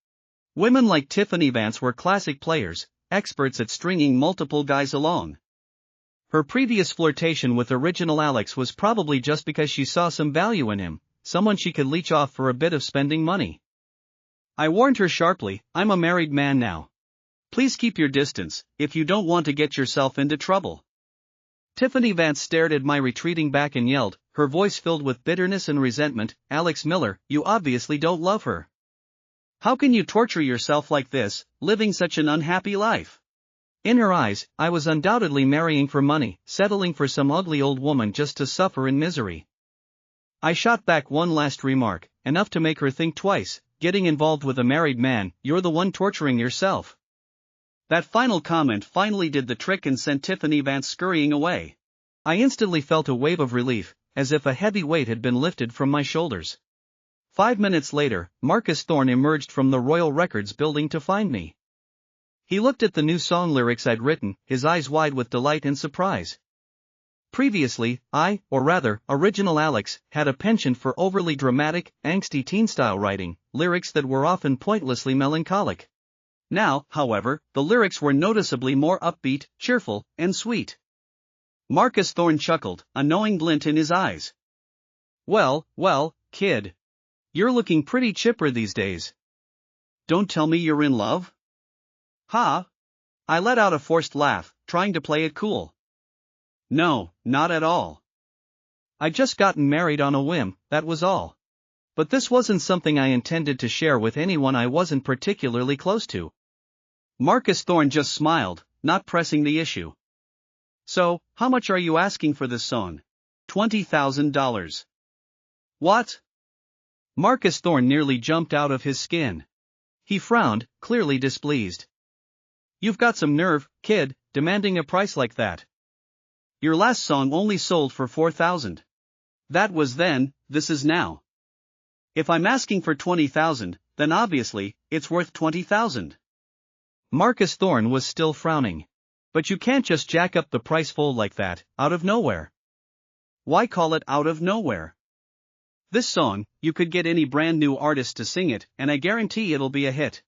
Women like Tiffany Vance were classic players, experts at stringing multiple guys along. Her previous flirtation with original Alex was probably just because she saw some value in him, someone she could leech off for a bit of spending money. I warned her sharply, "I'm a married man now. Please keep your distance, if you don't want to get yourself into trouble." Tiffany Vance stared at my retreating back and yelled, her voice filled with bitterness and resentment, "Alex Miller, you obviously don't love her. How can you torture yourself like this, living such an unhappy life?" In her eyes, I was undoubtedly marrying for money, settling for some ugly old woman just to suffer in misery. I shot back one last remark, enough to make her think twice, "Getting involved with a married man, you're the one torturing yourself." That final comment finally did the trick and sent Tiffany Vance scurrying away. I instantly felt a wave of relief, as if a heavy weight had been lifted from my shoulders. 5 minutes later, Marcus Thorne emerged from the Royal Records building to find me. He looked at the new song lyrics I'd written, his eyes wide with delight and surprise. Previously, original Alex, had a penchant for overly dramatic, angsty teen-style writing, lyrics that were often pointlessly melancholic. Now, however, the lyrics were noticeably more upbeat, cheerful, and sweet. Marcus Thorne chuckled, a knowing glint in his eyes. Well, kid. You're looking pretty chipper these days. Don't tell me you're in love? Ha! I let out a forced laugh, trying to play it cool. No, not at all. I'd just gotten married on a whim, that was all. But this wasn't something I intended to share with anyone I wasn't particularly close to. Marcus Thorne just smiled, not pressing the issue. So, how much are you asking for this song? $20,000. What? Marcus Thorne nearly jumped out of his skin. He frowned, clearly displeased. You've got some nerve, kid, demanding a price like that. Your last song only sold for $4,000. That was then, this is now. If I'm asking for $20,000, then obviously, it's worth $20,000. Marcus Thorne was still frowning. But you can't just jack up the price full like that, out of nowhere. Why call it out of nowhere? This song, you could get any brand new artist to sing it, and I guarantee it'll be a hit.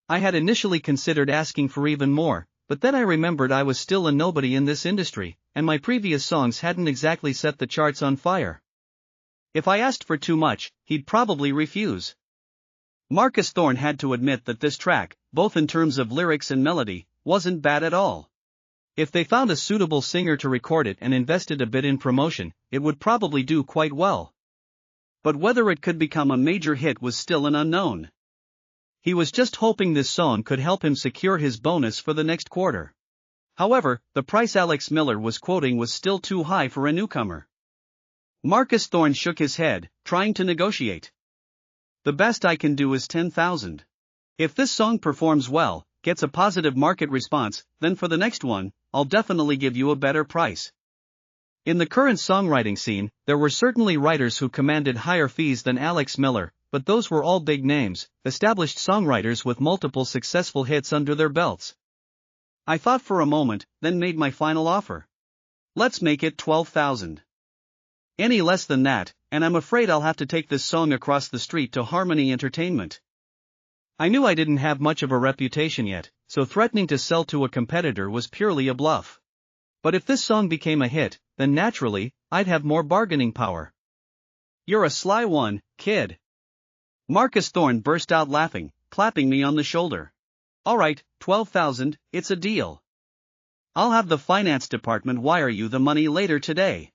I had initially considered asking for even more, but then I remembered I was still a nobody in this industry, and my previous songs hadn't exactly set the charts on fire. If I asked for too much, he'd probably refuse. Marcus Thorne had to admit that this track, both in terms of lyrics and melody, wasn't bad at all. If they found a suitable singer to record it and invested a bit in promotion, it would probably do quite well. But whether it could become a major hit was still an unknown. He was just hoping this song could help him secure his bonus for the next quarter. However, the price Alex Miller was quoting was still too high for a newcomer. Marcus Thorne shook his head, trying to negotiate. The best I can do is $10,000. If this song performs well, gets a positive market response, then for the next one, I'll definitely give you a better price. In the current songwriting scene, there were certainly writers who commanded higher fees than Alex Miller, but those were all big names, established songwriters with multiple successful hits under their belts. I thought for a moment, then made my final offer. Let's make it $12,000. Any less than that, and I'm afraid I'll have to take this song across the street to Harmony Entertainment. I knew I didn't have much of a reputation yet, so threatening to sell to a competitor was purely a bluff. But if this song became a hit, then naturally, I'd have more bargaining power. You're a sly one, kid. Marcus Thorne burst out laughing, clapping me on the shoulder. All right, $12,000, it's a deal. I'll have the finance department wire you the money later today.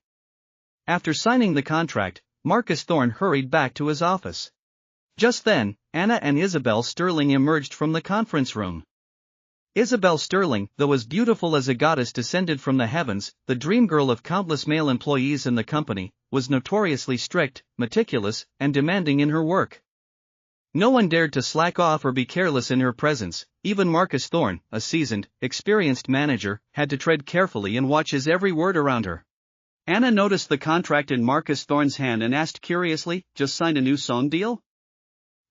After signing the contract, Marcus Thorne hurried back to his office. Just then, Anna and Isabel Sterling emerged from the conference room. Isabel Sterling, though as beautiful as a goddess descended from the heavens, the dream girl of countless male employees in the company, was notoriously strict, meticulous, and demanding in her work. No one dared to slack off or be careless in her presence. Even Marcus Thorne, a seasoned, experienced manager, had to tread carefully and watch his every word around her. Anna noticed the contract in Marcus Thorne's hand and asked curiously, "Just signed a new song deal?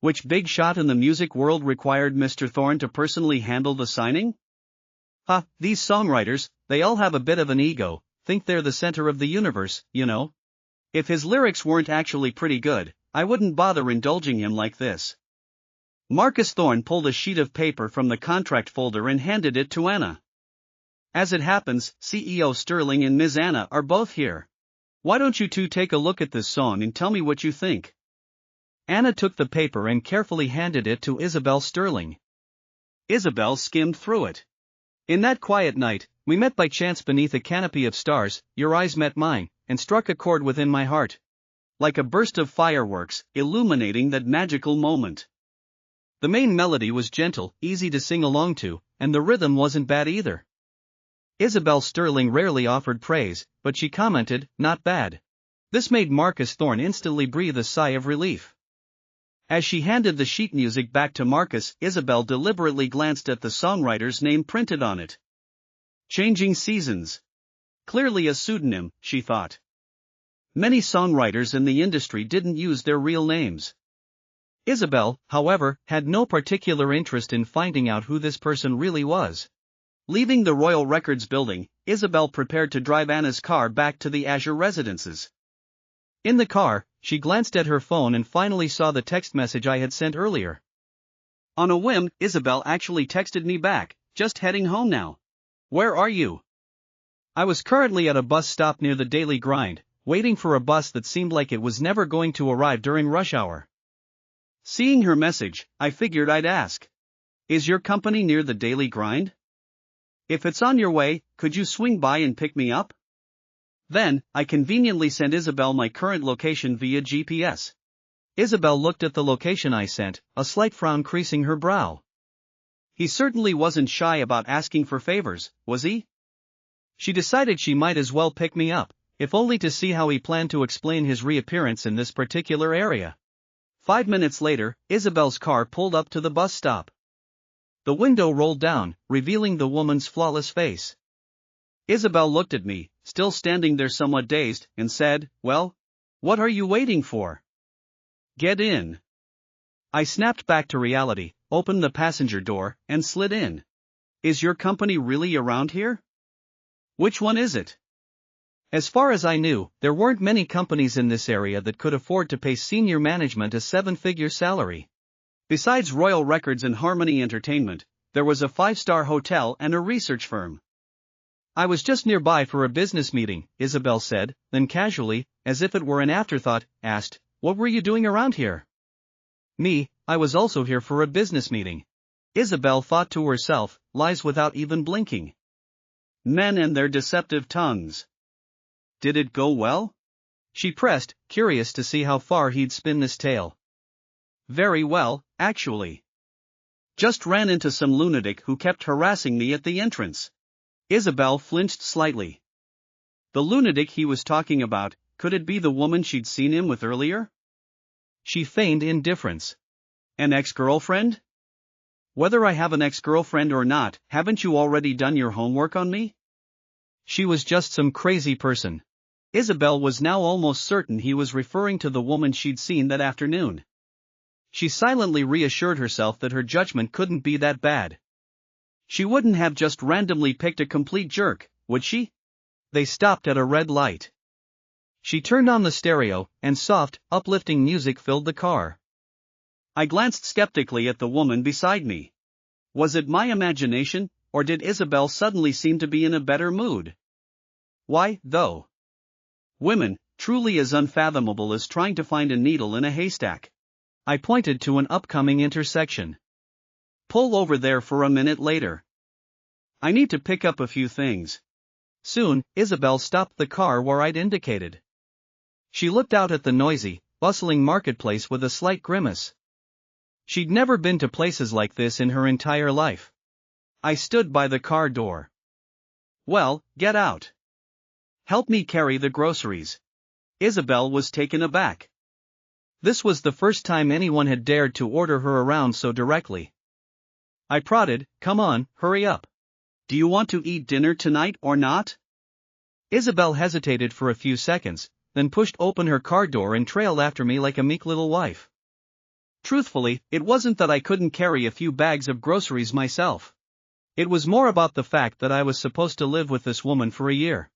Which big shot in the music world required Mr. Thorne to personally handle the signing?" These songwriters, they all have a bit of an ego, think they're the center of the universe, you know. If his lyrics weren't actually pretty good, I wouldn't bother indulging him like this. Marcus Thorne pulled a sheet of paper from the contract folder and handed it to Anna. As it happens, CEO Sterling and Ms. Anna are both here. Why don't you two take a look at this song and tell me what you think? Anna took the paper and carefully handed it to Isabel Sterling. Isabel skimmed through it. In that quiet night, we met by chance beneath a canopy of stars, your eyes met mine, and struck a chord within my heart. Like a burst of fireworks, illuminating that magical moment. The main melody was gentle, easy to sing along to, and the rhythm wasn't bad either. Isabel Sterling rarely offered praise, but she commented, "Not bad." This made Marcus Thorne instantly breathe a sigh of relief. As she handed the sheet music back to Marcus, Isabel deliberately glanced at the songwriter's name printed on it. Changing Seasons. Clearly a pseudonym, she thought. Many songwriters in the industry didn't use their real names. Isabel, however, had no particular interest in finding out who this person really was. Leaving the Royal Records building, Isabel prepared to drive Anna's car back to the Azure residences. In the car, she glanced at her phone and finally saw the text message I had sent earlier. On a whim, Isabel actually texted me back, "Just heading home now. Where are you?" I was currently at a bus stop near the daily grind, waiting for a bus that seemed like it was never going to arrive during rush hour. Seeing her message, I figured I'd ask. Is your company near the daily grind? If it's on your way, could you swing by and pick me up? Then, I conveniently sent Isabel my current location via GPS. Isabel looked at the location I sent, a slight frown creasing her brow. He certainly wasn't shy about asking for favors, was he? She decided she might as well pick me up, if only to see how he planned to explain his reappearance in this particular area. 5 minutes later, Isabel's car pulled up to the bus stop. The window rolled down, revealing the woman's flawless face. Isabel looked at me, still standing there somewhat dazed, and said, "Well, what are you waiting for? Get in." I snapped back to reality, opened the passenger door, and slid in. Is your company really around here? Which one is it? As far as I knew, there weren't many companies in this area that could afford to pay senior management a 7-figure salary. Besides Royal Records and Harmony Entertainment, there was a 5-star hotel and a research firm. I was just nearby for a business meeting, Isabel said, then casually, as if it were an afterthought, asked, "What were you doing around here?" Me, I was also here for a business meeting. Isabel thought to herself, lies without even blinking. Men and their deceptive tongues. Did it go well? She pressed, curious to see how far he'd spin this tale. Very well, actually. Just ran into some lunatic who kept harassing me at the entrance. Isabel flinched slightly. The lunatic he was talking about, could it be the woman she'd seen him with earlier? She feigned indifference. An ex-girlfriend? Whether I have an ex-girlfriend or not, haven't you already done your homework on me? She was just some crazy person. Isabel was now almost certain he was referring to the woman she'd seen that afternoon. She silently reassured herself that her judgment couldn't be that bad. She wouldn't have just randomly picked a complete jerk, would she? They stopped at a red light. She turned on the stereo, and soft, uplifting music filled the car. I glanced skeptically at the woman beside me. Was it my imagination, or did Isabel suddenly seem to be in a better mood? Why, though? Women, truly as unfathomable as trying to find a needle in a haystack. I pointed to an upcoming intersection. Pull over there for a minute later. I need to pick up a few things. Soon, Isabel stopped the car where I'd indicated. She looked out at the noisy, bustling marketplace with a slight grimace. She'd never been to places like this in her entire life. I stood by the car door. Well, get out. Help me carry the groceries. Isabel was taken aback. This was the first time anyone had dared to order her around so directly. I prodded, "Come on, hurry up. Do you want to eat dinner tonight or not?" Isabel hesitated for a few seconds, then pushed open her car door and trailed after me like a meek little wife. Truthfully, it wasn't that I couldn't carry a few bags of groceries myself. It was more about the fact that I was supposed to live with this woman for a year.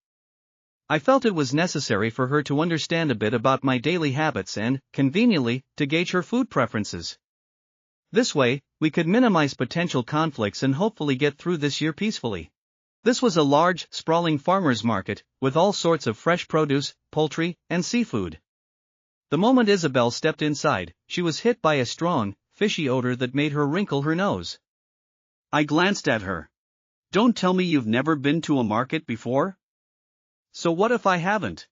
I felt it was necessary for her to understand a bit about my daily habits and, conveniently, to gauge her food preferences. This way, we could minimize potential conflicts and hopefully get through this year peacefully. This was a large, sprawling farmers market, with all sorts of fresh produce, poultry, and seafood. The moment Isabel stepped inside, she was hit by a strong, fishy odor that made her wrinkle her nose. I glanced at her. Don't tell me you've never been to a market before? So what if I haven't?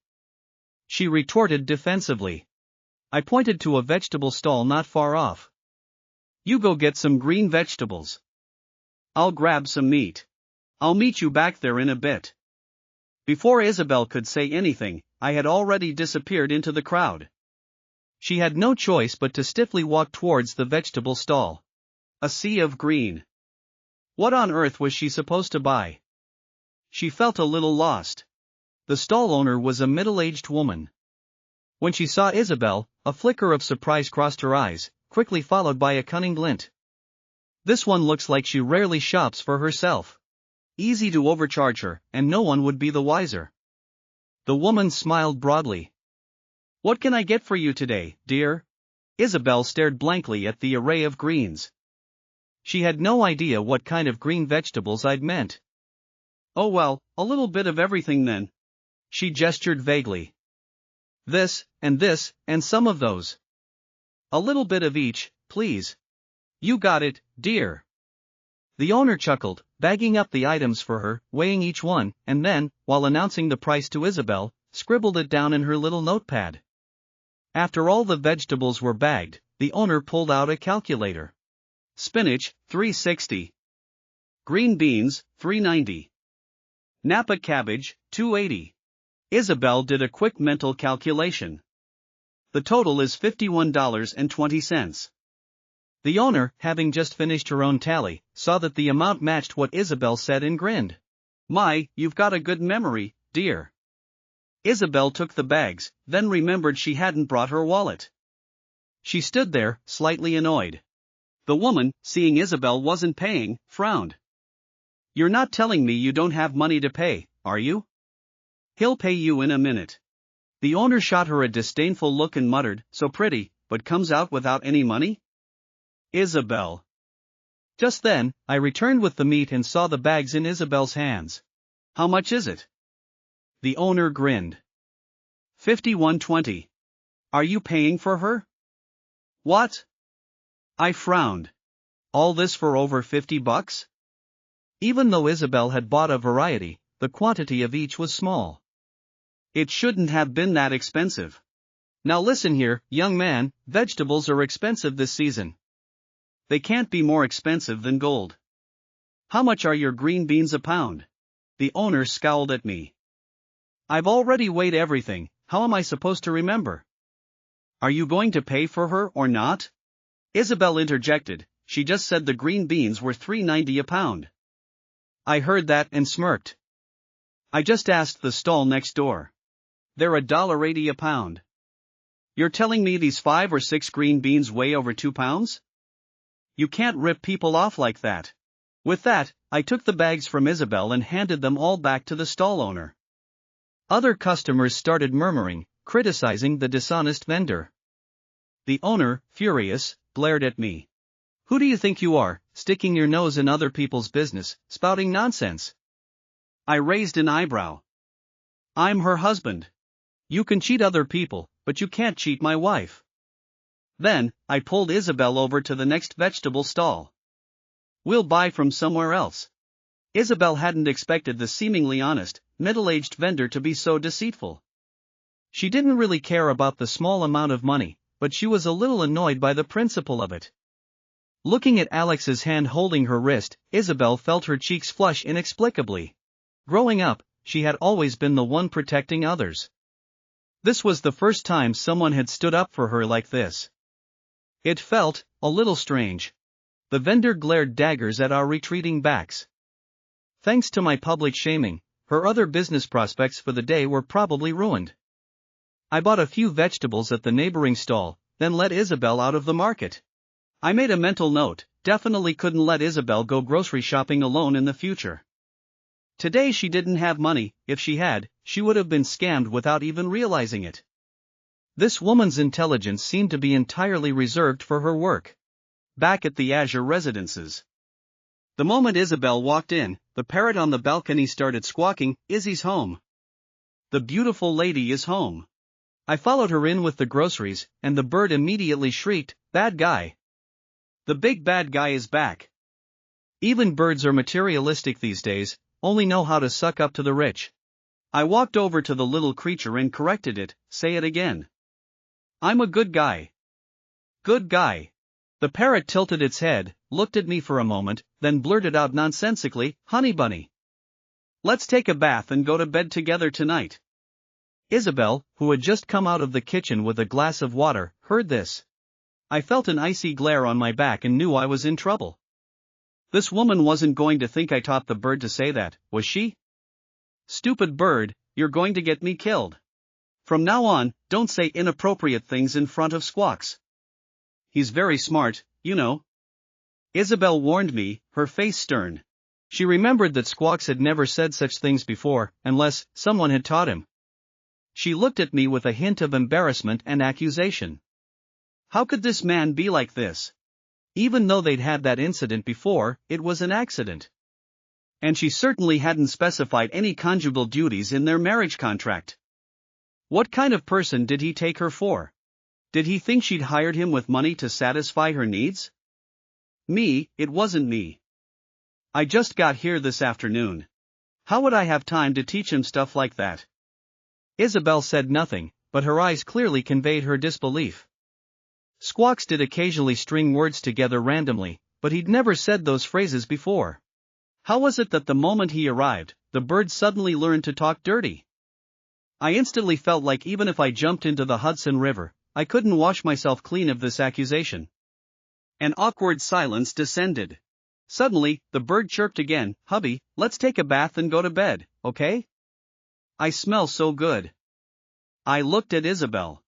She retorted defensively. I pointed to a vegetable stall not far off. You go get some green vegetables. I'll grab some meat. I'll meet you back there in a bit. Before Isabel could say anything, I had already disappeared into the crowd. She had no choice but to stiffly walk towards the vegetable stall. A sea of green. What on earth was she supposed to buy? She felt a little lost. The stall owner was a middle-aged woman. When she saw Isabel, a flicker of surprise crossed her eyes, quickly followed by a cunning glint. This one looks like she rarely shops for herself. Easy to overcharge her, and no one would be the wiser. The woman smiled broadly. What can I get for you today, dear? Isabel stared blankly at the array of greens. She had no idea what kind of green vegetables I'd meant. Oh well, a little bit of everything then. She gestured vaguely. This, and some of those. A little bit of each, please. You got it, dear. The owner chuckled, bagging up the items for her, weighing each one, and then, while announcing the price to Isabel, scribbled it down in her little notepad. After all the vegetables were bagged, the owner pulled out a calculator. Spinach, $3.60. Green beans, $3.90. Napa cabbage, $2.80. Isabel did a quick mental calculation. The total is $51.20. The owner, having just finished her own tally, saw that the amount matched what Isabel said and grinned. My, you've got a good memory, dear. Isabel took the bags, then remembered she hadn't brought her wallet. She stood there, slightly annoyed. The woman, seeing Isabel wasn't paying, frowned. You're not telling me you don't have money to pay, are you? He'll pay you in a minute. The owner shot her a disdainful look and muttered, so pretty, but comes out without any money? Isabel. Just then, I returned with the meat and saw the bags in Isabel's hands. How much is it? The owner grinned. $51.20. Are you paying for her? What? I frowned. All this for over $50? Even though Isabel had bought a variety, the quantity of each was small. It shouldn't have been that expensive. Now listen here, young man, vegetables are expensive this season. They can't be more expensive than gold. How much are your green beans a pound? The owner scowled at me. I've already weighed everything, how am I supposed to remember? Are you going to pay for her or not? Isabel interjected, she just said the green beans were $3.90 a pound. I heard that and smirked. I just asked the stall next door. They're $1.80 a pound. You're telling me these 5 or 6 green beans weigh over 2 pounds? You can't rip people off like that. With that, I took the bags from Isabel and handed them all back to the stall owner. Other customers started murmuring, criticizing the dishonest vendor. The owner, furious, glared at me. Who do you think you are, sticking your nose in other people's business, spouting nonsense? I raised an eyebrow. I'm her husband. You can cheat other people, but you can't cheat my wife. Then, I pulled Isabel over to the next vegetable stall. We'll buy from somewhere else. Isabel hadn't expected the seemingly honest, middle-aged vendor to be so deceitful. She didn't really care about the small amount of money, but she was a little annoyed by the principle of it. Looking at Alex's hand holding her wrist, Isabel felt her cheeks flush inexplicably. Growing up, she had always been the one protecting others. This was the first time someone had stood up for her like this. It felt a little strange. The vendor glared daggers at our retreating backs. Thanks to my public shaming, her other business prospects for the day were probably ruined. I bought a few vegetables at the neighboring stall, then let Isabel out of the market. I made a mental note, definitely couldn't let Isabel go grocery shopping alone in the future. Today she didn't have money, if she had, she would have been scammed without even realizing it. This woman's intelligence seemed to be entirely reserved for her work. Back at the Azure residences. The moment Isabel walked in, the parrot on the balcony started squawking, Izzy's home. The beautiful lady is home. I followed her in with the groceries, and the bird immediately shrieked, bad guy. The big bad guy is back. Even birds are materialistic these days, only know how to suck up to the rich. I walked over to the little creature and corrected it, say it again. I'm a good guy. Good guy. The parrot tilted its head, looked at me for a moment, then blurted out nonsensically, honey bunny. Let's take a bath and go to bed together tonight. Isabel, who had just come out of the kitchen with a glass of water, heard this. I felt an icy glare on my back and knew I was in trouble. This woman wasn't going to think I taught the bird to say that, was she? Stupid bird, you're going to get me killed. From now on, don't say inappropriate things in front of Squawks. He's very smart, you know. Isabel warned me, her face stern. She remembered that Squawks had never said such things before, unless someone had taught him. She looked at me with a hint of embarrassment and accusation. How could this man be like this? Even though they'd had that incident before, it was an accident. And she certainly hadn't specified any conjugal duties in their marriage contract. What kind of person did he take her for? Did he think she'd hired him with money to satisfy her needs? It wasn't me. I just got here this afternoon. How would I have time to teach him stuff like that? Isabel said nothing, but her eyes clearly conveyed her disbelief. Squawks did occasionally string words together randomly, but he'd never said those phrases before. How was it that the moment he arrived, the bird suddenly learned to talk dirty? I instantly felt like even if I jumped into the Hudson River, I couldn't wash myself clean of this accusation. An awkward silence descended. Suddenly, the bird chirped again, "Hubby, let's take a bath and go to bed, okay? I smell so good." I looked at Isabel.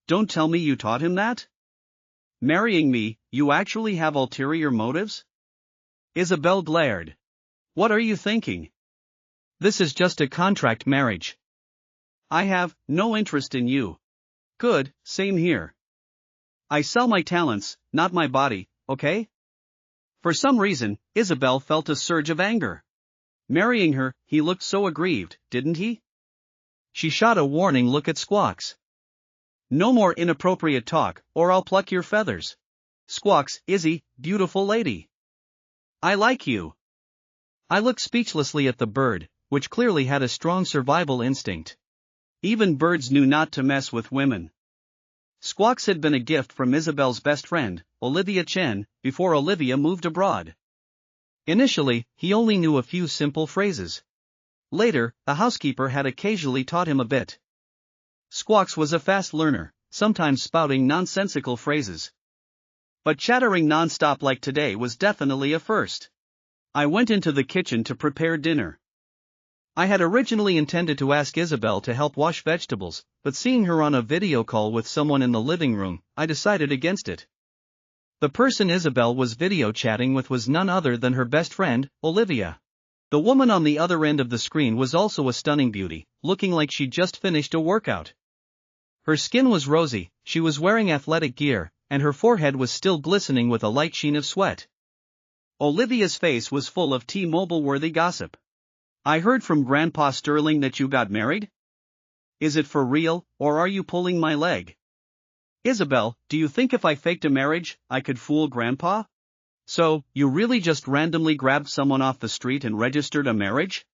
Don't tell me you taught him that? Marrying me, you actually have ulterior motives? Isabel glared. What are you thinking? This is just a contract marriage. I have no interest in you. Good, same here. I sell my talents, not my body, okay? For some reason, Isabel felt a surge of anger. Marrying her, he looked so aggrieved, didn't he? She shot a warning look at Squawks. No more inappropriate talk, or I'll pluck your feathers. Squawks, Izzy, beautiful lady. I like you. I looked speechlessly at the bird, which clearly had a strong survival instinct. Even birds knew not to mess with women. Squawks had been a gift from Isabel's best friend, Olivia Chen, before Olivia moved abroad. Initially, he only knew a few simple phrases. Later, the housekeeper had occasionally taught him a bit. Squawks was a fast learner, sometimes spouting nonsensical phrases. But chattering non-stop like today was definitely a first. I went into the kitchen to prepare dinner. I had originally intended to ask Isabel to help wash vegetables, but seeing her on a video call with someone in the living room, I decided against it. The person Isabel was video chatting with was none other than her best friend, Olivia. The woman on the other end of the screen was also a stunning beauty, looking like she'd just finished a workout. Her skin was rosy, she was wearing athletic gear, and her forehead was still glistening with a light sheen of sweat. Olivia's face was full of T-Mobile-worthy gossip. I heard from Grandpa Sterling that you got married? Is it for real, or are you pulling my leg? Isabel, do you think if I faked a marriage, I could fool Grandpa? So, you really just randomly grabbed someone off the street and registered a marriage?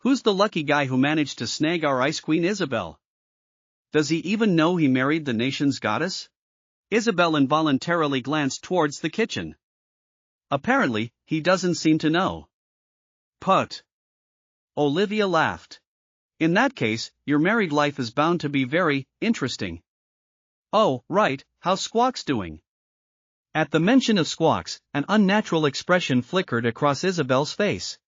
Who's the lucky guy who managed to snag our ice queen Isabel? Does he even know he married the nation's goddess? Isabel involuntarily glanced towards the kitchen. Apparently, he doesn't seem to know. Put. Olivia laughed. In that case, your married life is bound to be very interesting. Oh, right, how's Squawks doing? At the mention of Squawks, an unnatural expression flickered across Isabel's face.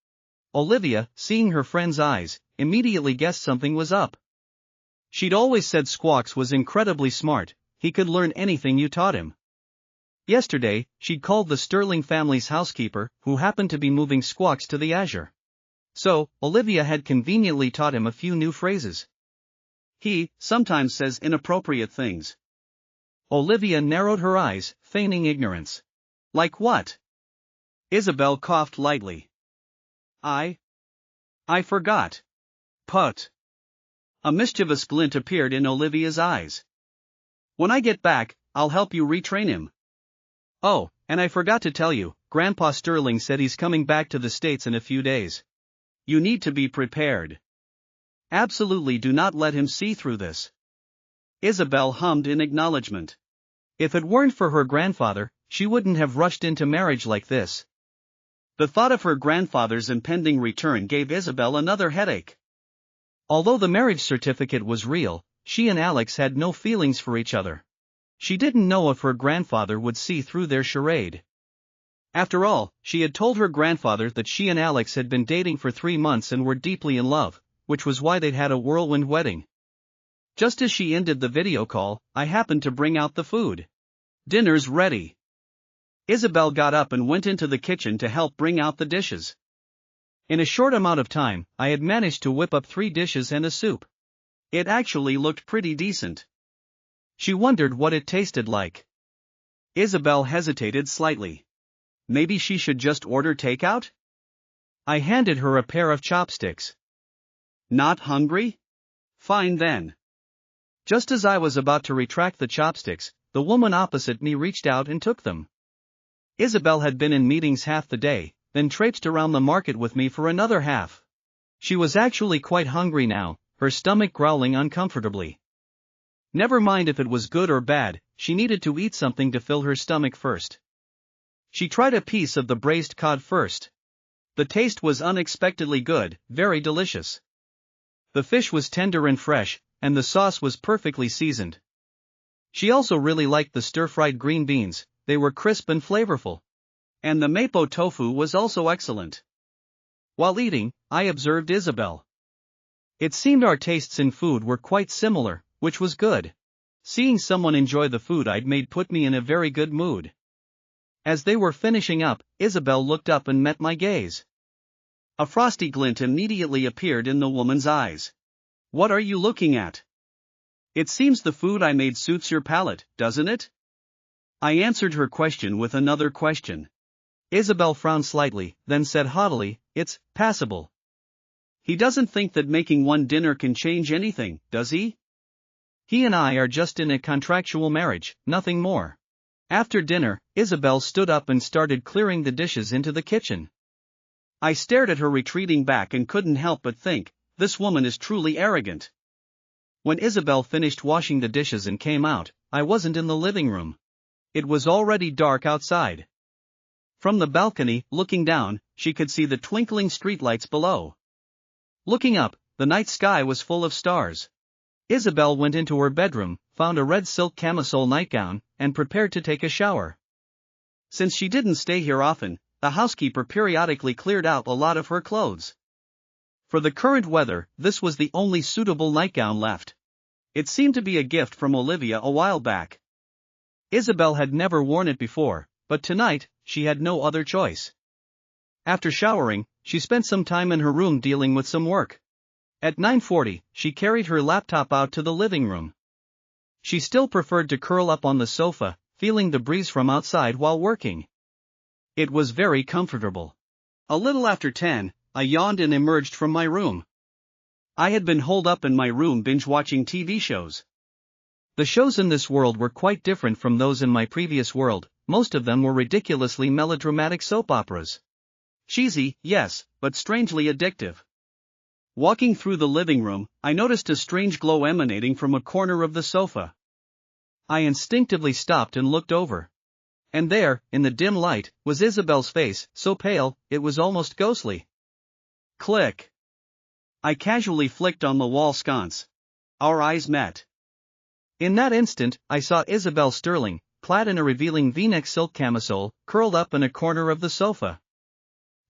Olivia, seeing her friend's eyes, immediately guessed something was up. She'd always said Squawks was incredibly smart, he could learn anything you taught him. Yesterday, she'd called the Sterling family's housekeeper, who happened to be moving Squawks to the Azure. So, Olivia had conveniently taught him a few new phrases. He sometimes says inappropriate things. Olivia narrowed her eyes, feigning ignorance. Like what? Isabel coughed lightly. I forgot. Put. A mischievous glint appeared in Olivia's eyes. When I get back, I'll help you retrain him. Oh, and I forgot to tell you, Grandpa Sterling said he's coming back to the States in a few days. You need to be prepared. Absolutely do not let him see through this. Isabel hummed in acknowledgement. If it weren't for her grandfather, she wouldn't have rushed into marriage like this. The thought of her grandfather's impending return gave Isabel another headache. Although the marriage certificate was real, she and Alex had no feelings for each other. She didn't know if her grandfather would see through their charade. After all, she had told her grandfather that she and Alex had been dating for 3 months and were deeply in love, which was why they'd had a whirlwind wedding. Just as she ended the video call, I happened to bring out the food. Dinner's ready. Isabel got up and went into the kitchen to help bring out the dishes. In a short amount of time, I had managed to whip up 3 dishes and a soup. It actually looked pretty decent. She wondered what it tasted like. Isabel hesitated slightly. Maybe she should just order takeout? I handed her a pair of chopsticks. Not hungry? Fine then. Just as I was about to retract the chopsticks, the woman opposite me reached out and took them. Isabel had been in meetings half the day, then traipsed around the market with me for another half. She was actually quite hungry now, her stomach growling uncomfortably. Never mind if it was good or bad, she needed to eat something to fill her stomach first. She tried a piece of the braised cod first. The taste was unexpectedly good, very delicious. The fish was tender and fresh, and the sauce was perfectly seasoned. She also really liked the stir-fried green beans, they were crisp and flavorful. And the mapo tofu was also excellent. While eating, I observed Isabel. It seemed our tastes in food were quite similar, which was good. Seeing someone enjoy the food I'd made put me in a very good mood. As they were finishing up, Isabel looked up and met my gaze. A frosty glint immediately appeared in the woman's eyes. What are you looking at? It seems the food I made suits your palate, doesn't it? I answered her question with another question. Isabel frowned slightly, then said haughtily, "It's passable." He doesn't think that making one dinner can change anything, does he? He and I are just in a contractual marriage, nothing more. After dinner, Isabel stood up and started clearing the dishes into the kitchen. I stared at her retreating back and couldn't help but think, this woman is truly arrogant. When Isabel finished washing the dishes and came out, I wasn't in the living room. It was already dark outside. From the balcony, looking down, she could see the twinkling streetlights below. Looking up, the night sky was full of stars. Isabel went into her bedroom, found a red silk camisole nightgown, and prepared to take a shower. Since she didn't stay here often, the housekeeper periodically cleared out a lot of her clothes. For the current weather, this was the only suitable nightgown left. It seemed to be a gift from Olivia a while back. Isabel had never worn it before, but tonight, she had no other choice. After showering, she spent some time in her room dealing with some work. At 9:40, she carried her laptop out to the living room. She still preferred to curl up on the sofa, feeling the breeze from outside while working. It was very comfortable. A little after 10, I yawned and emerged from my room. I had been holed up in my room binge-watching TV shows. The shows in this world were quite different from those in my previous world, most of them were ridiculously melodramatic soap operas. Cheesy, yes, but strangely addictive. Walking through the living room, I noticed a strange glow emanating from a corner of the sofa. I instinctively stopped and looked over. And there, in the dim light, was Isabel's face, so pale, it was almost ghostly. Click. I casually flicked on the wall sconce. Our eyes met. In that instant, I saw Isabel Sterling, clad in a revealing V-neck silk camisole, curled up in a corner of the sofa.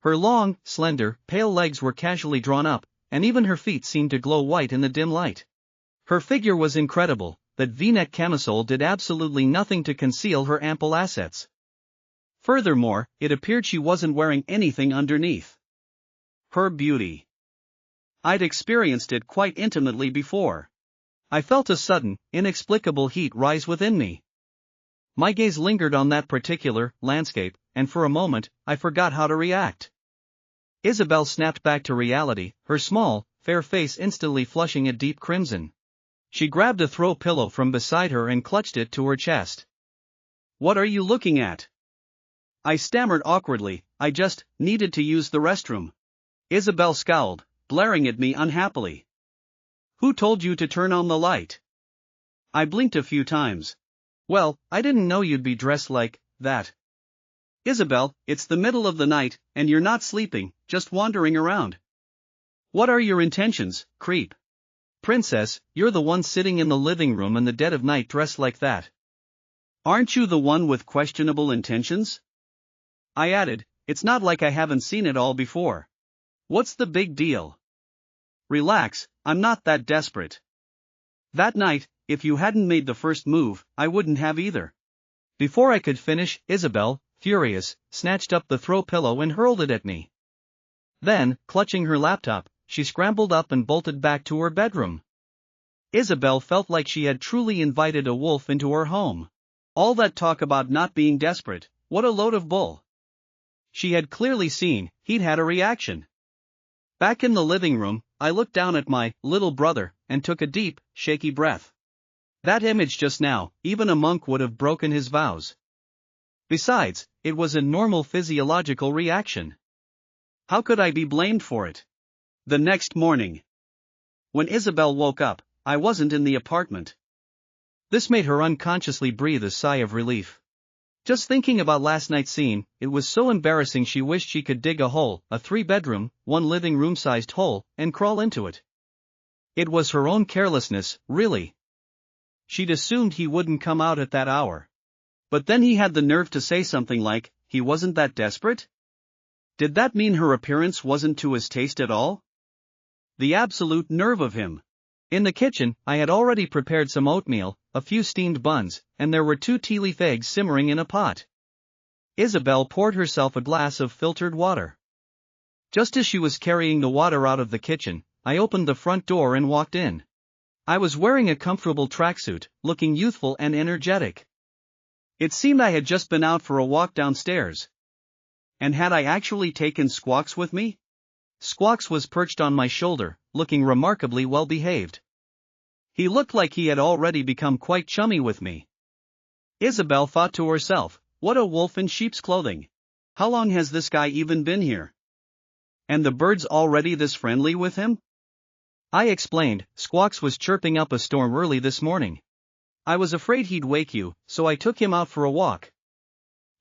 Her long, slender, pale legs were casually drawn up, and even her feet seemed to glow white in the dim light. Her figure was incredible. That V-neck camisole did absolutely nothing to conceal her ample assets. Furthermore, it appeared she wasn't wearing anything underneath. Her beauty. I'd experienced it quite intimately before. I felt a sudden, inexplicable heat rise within me. My gaze lingered on that particular landscape, and for a moment, I forgot how to react. Isabel snapped back to reality, her small, fair face instantly flushing a deep crimson. She grabbed a throw pillow from beside her and clutched it to her chest. What are you looking at? I stammered awkwardly, I just needed to use the restroom. Isabel scowled, glaring at me unhappily. Who told you to turn on the light? I blinked a few times. Well, I didn't know you'd be dressed like that. Isabel, it's the middle of the night, and you're not sleeping, just wandering around. What are your intentions, creep? Princess, you're the one sitting in the living room in the dead of night dressed like that. Aren't you the one with questionable intentions? I added, it's not like I haven't seen it all before. What's the big deal? Relax, I'm not that desperate. That night, if you hadn't made the first move, I wouldn't have either. Before I could finish, Isabel, furious, snatched up the throw pillow and hurled it at me. Then, clutching her laptop, she scrambled up and bolted back to her bedroom. Isabel felt like she had truly invited a wolf into her home. All that talk about not being desperate, what a load of bull. She had clearly seen, he'd had a reaction. Back in the living room, I looked down at my little brother and took a deep, shaky breath. That image just now, even a monk would have broken his vows. Besides, it was a normal physiological reaction. How could I be blamed for it? The next morning, when Isabel woke up, I wasn't in the apartment. This made her unconsciously breathe a sigh of relief. Just thinking about last night's scene, it was so embarrassing she wished she could dig a hole, a 3-bedroom, 1 living room-sized hole, and crawl into it. It was her own carelessness, really. She'd assumed he wouldn't come out at that hour. But then he had the nerve to say something like, he wasn't that desperate? Did that mean her appearance wasn't to his taste at all? The absolute nerve of him. In the kitchen, I had already prepared some oatmeal, a few steamed buns, and there were 2 tea-leaf eggs simmering in a pot. Isabel poured herself a glass of filtered water. Just as she was carrying the water out of the kitchen, I opened the front door and walked in. I was wearing a comfortable tracksuit, looking youthful and energetic. It seemed I had just been out for a walk downstairs. And had I actually taken Squawks with me? Squawks was perched on my shoulder, looking remarkably well behaved. He looked like he had already become quite chummy with me. Isabel thought to herself, what a wolf in sheep's clothing. How long has this guy even been here? And the birds already this friendly with him? I explained, Squawks was chirping up a storm early this morning. I was afraid he'd wake you, so I took him out for a walk.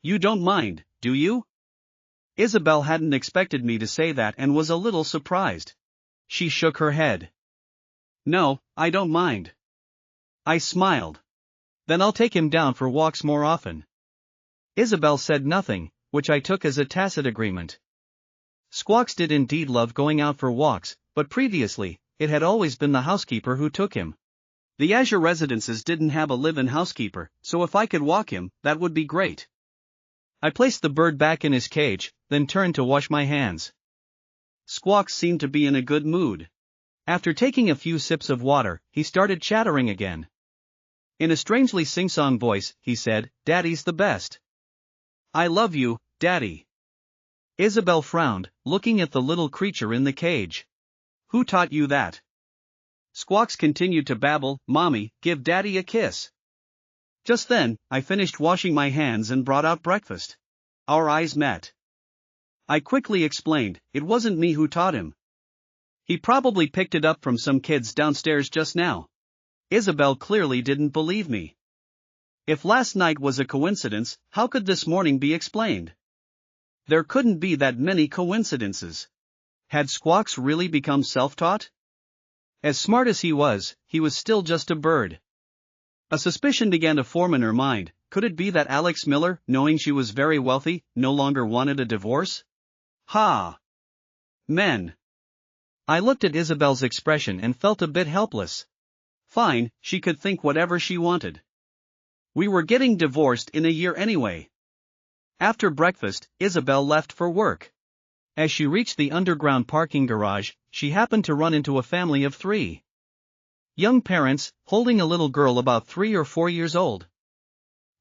You don't mind, do you? Isabel hadn't expected me to say that and was a little surprised. She shook her head. No, I don't mind. I smiled. Then I'll take him down for walks more often. Isabel said nothing, which I took as a tacit agreement. Squawks did indeed love going out for walks, but previously, it had always been the housekeeper who took him. The Azure Residences didn't have a live-in housekeeper, so if I could walk him, that would be great. I placed the bird back in his cage, then turned to wash my hands. Squawks seemed to be in a good mood. After taking a few sips of water, he started chattering again. In a strangely sing-song voice, he said, Daddy's the best. I love you, Daddy. Isabel frowned, looking at the little creature in the cage. Who taught you that? Squawks continued to babble, Mommy, give Daddy a kiss. Just then, I finished washing my hands and brought out breakfast. Our eyes met. I quickly explained, it wasn't me who taught him. He probably picked it up from some kids downstairs just now. Isabel clearly didn't believe me. If last night was a coincidence, how could this morning be explained? There couldn't be that many coincidences. Had Squawks really become self-taught? As smart as he was still just a bird. A suspicion began to form in her mind, could it be that Alex Miller, knowing she was very wealthy, no longer wanted a divorce? Ha! Men. I looked at Isabel's expression and felt a bit helpless. Fine, she could think whatever she wanted. We were getting divorced in a year anyway. After breakfast, Isabel left for work. As she reached the underground parking garage, she happened to run into a family of 3. Young parents, holding a little girl about 3 or 4 years old.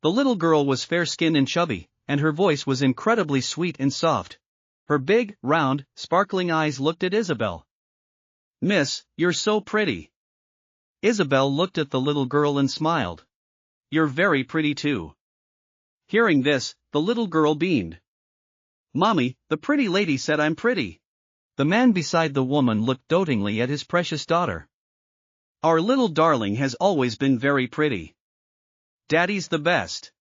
The little girl was fair-skinned and chubby, and her voice was incredibly sweet and soft. Her big, round, sparkling eyes looked at Isabel. Miss, you're so pretty. Isabel looked at the little girl and smiled. You're very pretty too. Hearing this, the little girl beamed. Mommy, the pretty lady said I'm pretty. The man beside the woman looked dotingly at his precious daughter. Our little darling has always been very pretty. Daddy's the best.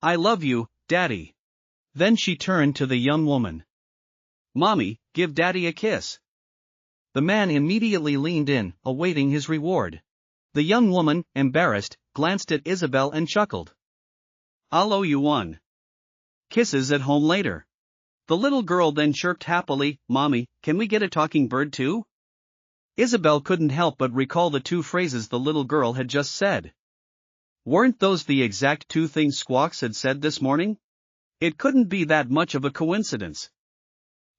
I love you, Daddy. Then she turned to the young woman. Mommy, give Daddy a kiss. The man immediately leaned in, awaiting his reward. The young woman, embarrassed, glanced at Isabel and chuckled. I'll owe you one. Kisses at home later. The little girl then chirped happily, Mommy, can we get a talking bird too? Isabel couldn't help but recall the 2 phrases the little girl had just said. Weren't those the exact 2 things Squawks had said this morning? It couldn't be that much of a coincidence.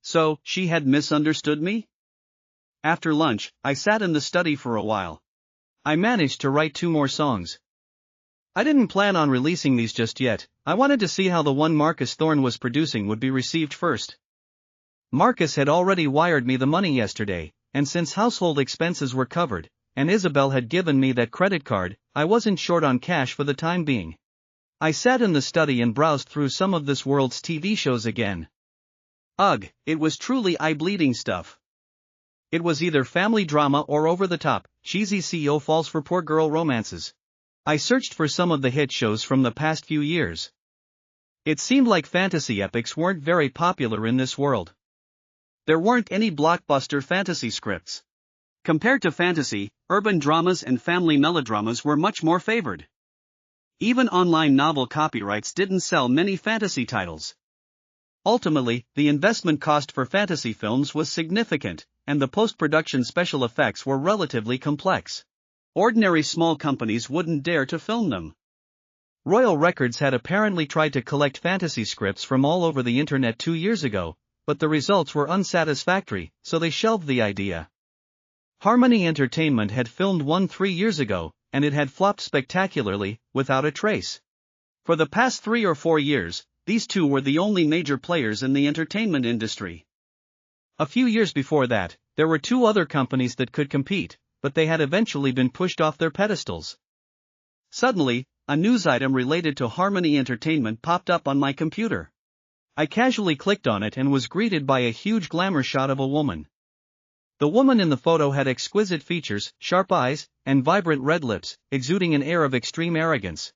So, she had misunderstood me? After lunch, I sat in the study for a while. I managed to write 2 more songs. I didn't plan on releasing these just yet, I wanted to see how the one Marcus Thorne was producing would be received first. Marcus had already wired me the money yesterday, and since household expenses were covered, and Isabel had given me that credit card, I wasn't short on cash for the time being. I sat in the study and browsed through some of this world's TV shows again. Ugh, it was truly eye-bleeding stuff. It was either family drama or over-the-top, cheesy CEO falls for poor girl romances. I searched for some of the hit shows from the past few years. It seemed like fantasy epics weren't very popular in this world. There weren't any blockbuster fantasy scripts. Compared to fantasy, urban dramas and family melodramas were much more favored. Even online novel copyrights didn't sell many fantasy titles. Ultimately, the investment cost for fantasy films was significant, and the post-production special effects were relatively complex. Ordinary small companies wouldn't dare to film them. Royal Records had apparently tried to collect fantasy scripts from all over the internet 2 years ago, but the results were unsatisfactory, so they shelved the idea. Harmony Entertainment had filmed one 3 years ago, and it had flopped spectacularly, without a trace. For the past 3 or 4 years, these two were the only major players in the entertainment industry. A few years before that, there were 2 other companies that could compete, but they had eventually been pushed off their pedestals. Suddenly, a news item related to Harmony Entertainment popped up on my computer. I casually clicked on it and was greeted by a huge glamour shot of a woman. The woman in the photo had exquisite features, sharp eyes, and vibrant red lips, exuding an air of extreme arrogance.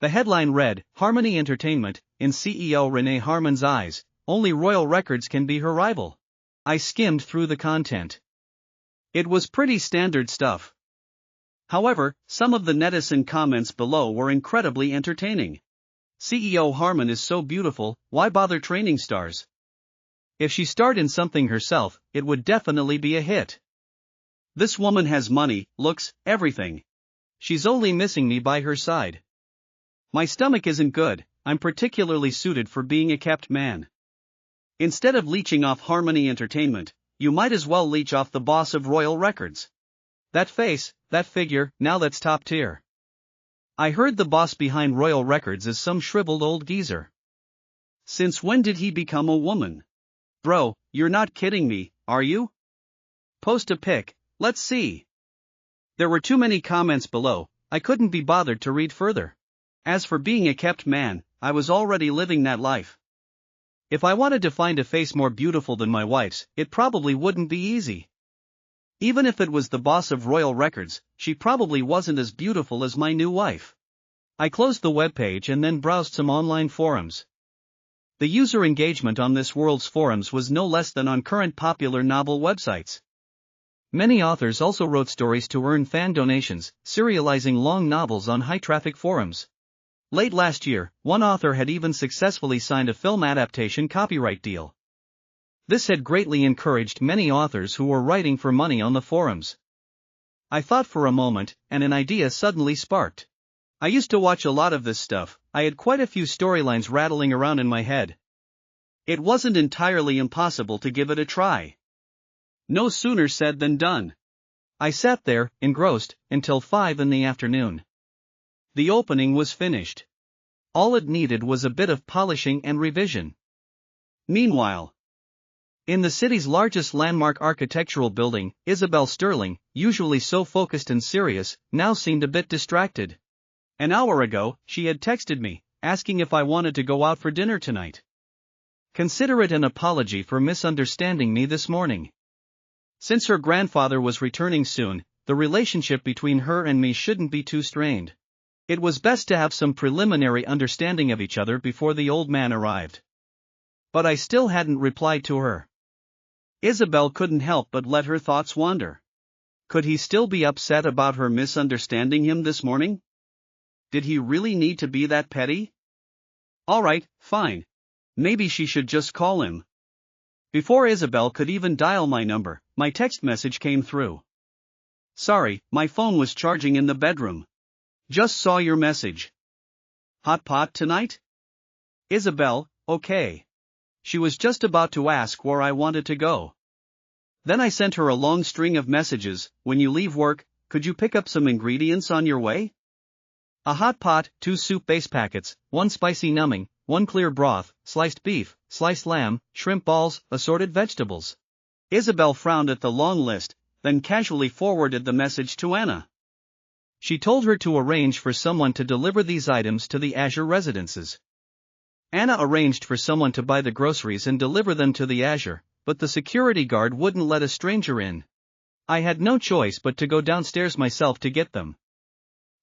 The headline read, Harmony Entertainment, in CEO Renee Harmon's eyes, only Royal Records can be her rival. I skimmed through the content. It was pretty standard stuff. However, some of the netizen comments below were incredibly entertaining. CEO Harmon is so beautiful, why bother training stars? If she starred in something herself, it would definitely be a hit. This woman has money, looks, everything. She's only missing me by her side. My stomach isn't good, I'm particularly suited for being a kept man. Instead of leeching off Harmony Entertainment, you might as well leech off the boss of Royal Records. That face, that figure, now that's top tier. I heard the boss behind Royal Records is some shriveled old geezer. Since when did he become a woman? Bro, you're not kidding me, are you? Post a pic, let's see. There were too many comments below, I couldn't be bothered to read further. As for being a kept man, I was already living that life. If I wanted to find a face more beautiful than my wife's, it probably wouldn't be easy. Even if it was the boss of Royal Records, she probably wasn't as beautiful as my new wife. I closed the webpage and then browsed some online forums. The user engagement on this world's forums was no less than on current popular novel websites. Many authors also wrote stories to earn fan donations, serializing long novels on high-traffic forums. Late last year, one author had even successfully signed a film adaptation copyright deal. This had greatly encouraged many authors who were writing for money on the forums. I thought for a moment, and an idea suddenly sparked. I used to watch a lot of this stuff, I had quite a few storylines rattling around in my head. It wasn't entirely impossible to give it a try. No sooner said than done. I sat there, engrossed, until 5 in the afternoon. The opening was finished. All it needed was a bit of polishing and revision. Meanwhile, in the city's largest landmark architectural building, Isabel Sterling, usually so focused and serious, now seemed a bit distracted. An hour ago, she had texted me, asking if I wanted to go out for dinner tonight. Consider it an apology for misunderstanding me this morning. Since her grandfather was returning soon, the relationship between her and me shouldn't be too strained. It was best to have some preliminary understanding of each other before the old man arrived. But I still hadn't replied to her. Isabel couldn't help but let her thoughts wander. Could he still be upset about her misunderstanding him this morning? Did he really need to be that petty? Alright, fine. Maybe she should just call him. Before Isabel could even dial my number, my text message came through. Sorry, my phone was charging in the bedroom. Just saw your message. Hot pot tonight? Isabel, okay. She was just about to ask where I wanted to go. Then I sent her a long string of messages. When you leave work, could you pick up some ingredients on your way? A hot pot, 2 soup base packets, 1 spicy numbing, one clear broth, sliced beef, sliced lamb, shrimp balls, assorted vegetables. Isabel frowned at the long list, then casually forwarded the message to Anna. She told her to arrange for someone to deliver these items to the Azure residences. Anna arranged for someone to buy the groceries and deliver them to the Azure, but the security guard wouldn't let a stranger in. I had no choice but to go downstairs myself to get them.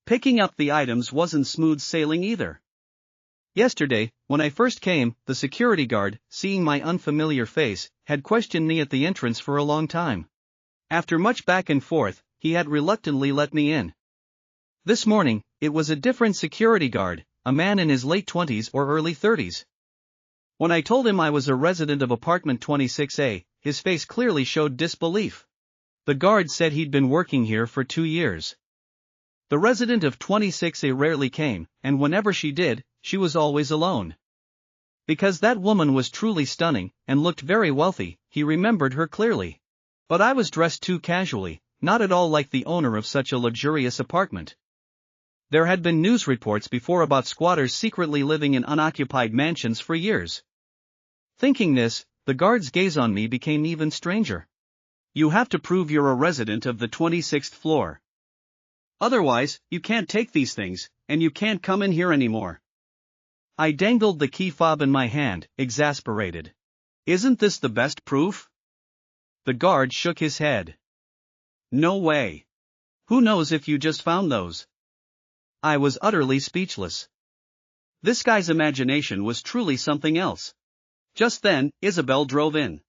Picking up the items wasn't smooth sailing either. Yesterday, when I first came, the security guard, seeing my unfamiliar face, had questioned me at the entrance for a long time. After much back and forth, he had reluctantly let me in. This morning, it was a different security guard, a man in his late 20s or early 30s. When I told him I was a resident of apartment 26A, his face clearly showed disbelief. The guard said he'd been working here for 2 years. The resident of 26A rarely came, and whenever she did, she was always alone. Because that woman was truly stunning, and looked very wealthy, he remembered her clearly. But I was dressed too casually, not at all like the owner of such a luxurious apartment. There had been news reports before about squatters secretly living in unoccupied mansions for years. Thinking this, the guard's gaze on me became even stranger. You have to prove you're a resident of the 26th floor. Otherwise, you can't take these things, and you can't come in here anymore. I dangled the key fob in my hand, exasperated. Isn't this the best proof? The guard shook his head. No way. Who knows if you just found those? I was utterly speechless. This guy's imagination was truly something else. Just then, Isabel drove in.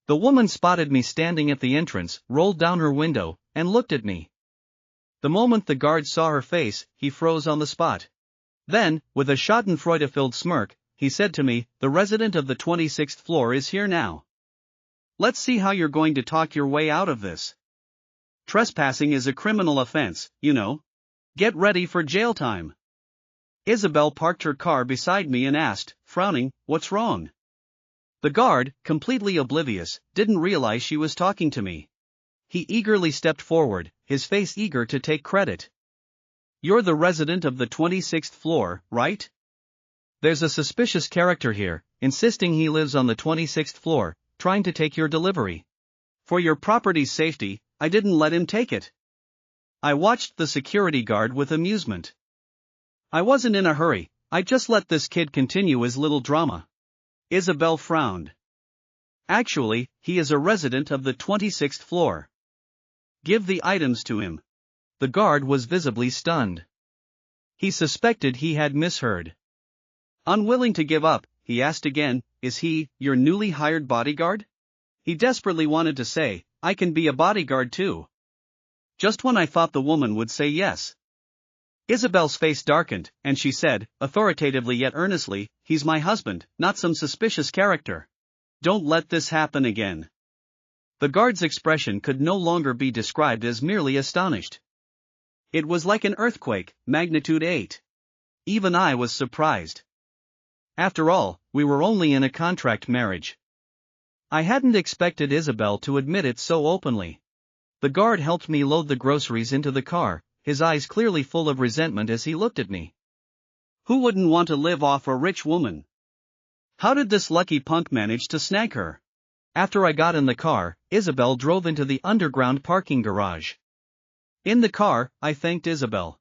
The woman spotted me standing at the entrance, rolled down her window, and looked at me. The moment the guard saw her face, he froze on the spot. Then, with a schadenfreude-filled smirk, he said to me, "The resident of the 26th floor is here now. Let's see how you're going to talk your way out of this. Trespassing is a criminal offense, you know. Get ready for jail time." Isabel parked her car beside me and asked, frowning, "What's wrong?" The guard, completely oblivious, didn't realize she was talking to me. He eagerly stepped forward, his face eager to take credit. "You're the resident of the 26th floor, right? There's a suspicious character here, insisting he lives on the 26th floor, trying to take your delivery. For your property's safety, I didn't let him take it." I watched the security guard with amusement. I wasn't in a hurry, I just let this kid continue his little drama. Isabel frowned. "Actually, he is a resident of the 26th floor. Give the items to him." The guard was visibly stunned. He suspected he had misheard. Unwilling to give up, he asked again, "Is he your newly hired bodyguard?" He desperately wanted to say, "I can be a bodyguard too." Just when I thought the woman would say yes. Isabel's face darkened, and she said, authoritatively yet earnestly, "He's my husband, not some suspicious character. Don't let this happen again." The guard's expression could no longer be described as merely astonished. It was like an earthquake, magnitude 8. Even I was surprised. After all, we were only in a contract marriage. I hadn't expected Isabel to admit it so openly. The guard helped me load the groceries into the car, his eyes clearly full of resentment as he looked at me. Who wouldn't want to live off a rich woman? How did this lucky punk manage to snag her? After I got in the car, Isabel drove into the underground parking garage. In the car, I thanked Isabel.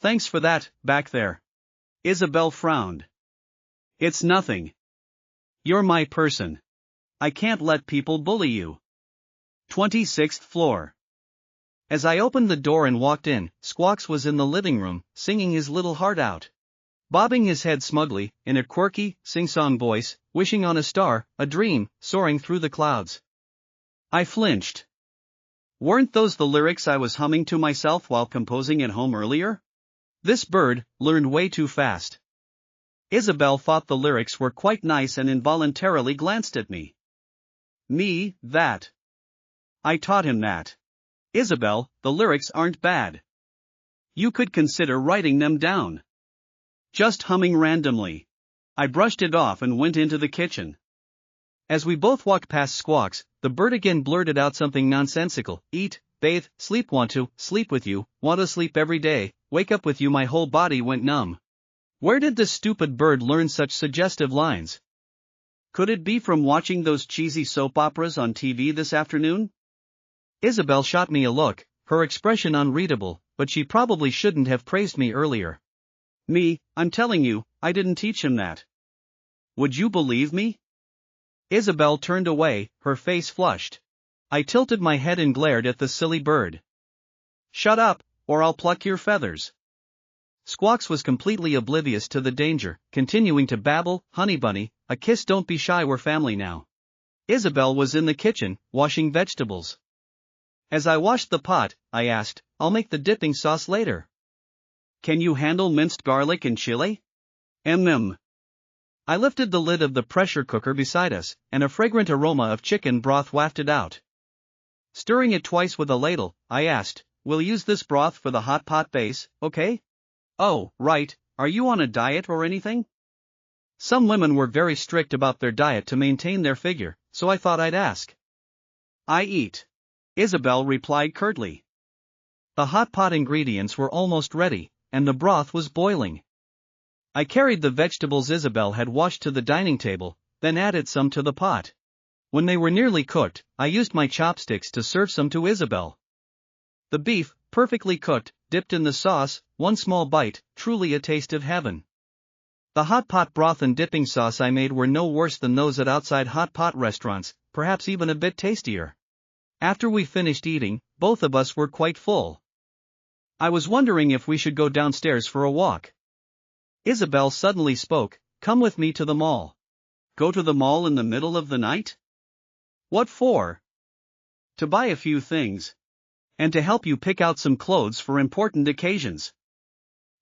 "Thanks for that, back there." Isabel frowned. "It's nothing. You're my person. I can't let people bully you." 26th floor. As I opened the door and walked in, Squawks was in the living room, singing his little heart out. Bobbing his head smugly, in a quirky, sing-song voice, wishing on a star, a dream, soaring through the clouds. I flinched. Weren't those the lyrics I was humming to myself while composing at home earlier? This bird learned way too fast. Isabel thought the lyrics were quite nice and involuntarily glanced at me. Me, that. I taught him that. Isabel, the lyrics aren't bad. You could consider writing them down. Just humming randomly. I brushed it off and went into the kitchen. As we both walked past Squawks, the bird again blurted out something nonsensical. "Eat, bathe, sleep, want to sleep with you, want to sleep every day, wake up with you." My whole body went numb. Where did this stupid bird learn such suggestive lines? Could it be from watching those cheesy soap operas on TV this afternoon? Isabel shot me a look, her expression unreadable, but she probably shouldn't have praised me earlier. I'm telling you, I didn't teach him that. Would you believe me? Isabel turned away, her face flushed. I tilted my head and glared at the silly bird. Shut up, or I'll pluck your feathers. Squawks was completely oblivious to the danger, continuing to babble, "Honey bunny, a kiss, don't be shy, we're family now." Isabel was in the kitchen, washing vegetables. As I washed the pot, I asked, "I'll make the dipping sauce later. Can you handle minced garlic and chili?" I lifted the lid of the pressure cooker beside us, and a fragrant aroma of chicken broth wafted out. Stirring it twice with a ladle, I asked, "We'll use this broth for the hot pot base, okay?" "Oh, right, are you on a diet or anything?" Some women were very strict about their diet to maintain their figure, so I thought I'd ask. "I eat," Isabel replied curtly. The hot pot ingredients were almost ready, and the broth was boiling. I carried the vegetables Isabel had washed to the dining table, then added some to the pot. When they were nearly cooked, I used my chopsticks to serve some to Isabel. The beef, perfectly cooked, dipped in the sauce, one small bite, truly a taste of heaven. The hot pot broth and dipping sauce I made were no worse than those at outside hot pot restaurants, perhaps even a bit tastier. After we finished eating, both of us were quite full. I was wondering if we should go downstairs for a walk. Isabel suddenly spoke, "Come with me to the mall." "Go to the mall in the middle of the night? What for?" "To buy a few things. And to help you pick out some clothes for important occasions."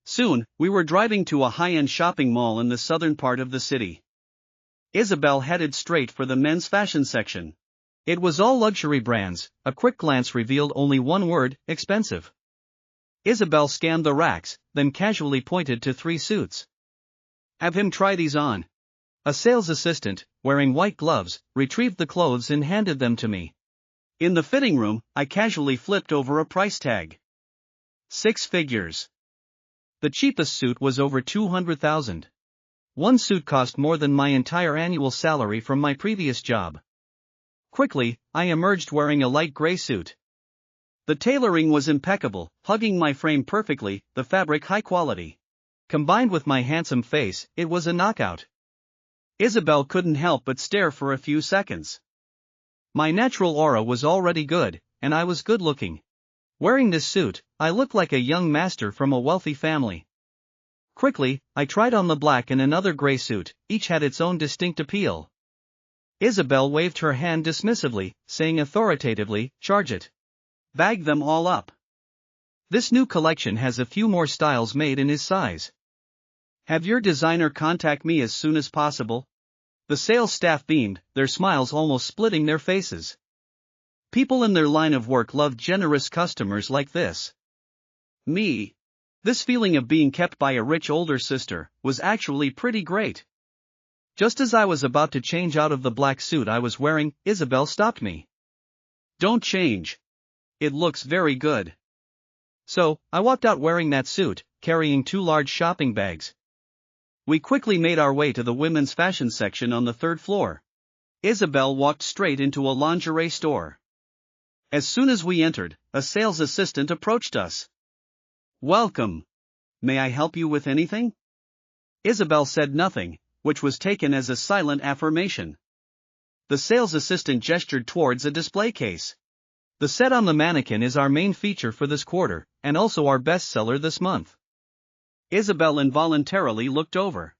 Soon, we were driving to a high-end shopping mall in the southern part of the city. Isabel headed straight for the men's fashion section. It was all luxury brands. A quick glance revealed only one word: expensive. Isabel scanned the racks, then casually pointed to 3 suits. "Have him try these on." A sales assistant, wearing white gloves, retrieved the clothes and handed them to me. In the fitting room, I casually flipped over a price tag. 6 figures. The cheapest suit was over 200,000. One suit cost more than my entire annual salary from my previous job. Quickly, I emerged wearing a light gray suit. The tailoring was impeccable, hugging my frame perfectly, the fabric high quality. Combined with my handsome face, it was a knockout. Isabel couldn't help but stare for a few seconds. My natural aura was already good, and I was good looking. Wearing this suit, I looked like a young master from a wealthy family. Quickly, I tried on the black and another gray suit, each had its own distinct appeal. Isabel waved her hand dismissively, saying authoritatively, "Charge it. Bag them all up. This new collection has a few more styles made in his size. Have your designer contact me as soon as possible." The sales staff beamed, their smiles almost splitting their faces. People in their line of work loved generous customers like this. This feeling of being kept by a rich older sister was actually pretty great. Just as I was about to change out of the black suit I was wearing, Isabel stopped me. "Don't change. It looks very good." So, I walked out wearing that suit, carrying 2 large shopping bags. We quickly made our way to the women's fashion section on the 3rd floor. Isabel walked straight into a lingerie store. As soon as we entered, a sales assistant approached us. "Welcome. May I help you with anything?" Isabel said nothing, which was taken as a silent affirmation. The sales assistant gestured towards a display case. "The set on the mannequin is our main feature for this quarter, and also our bestseller this month." Isabel involuntarily looked over.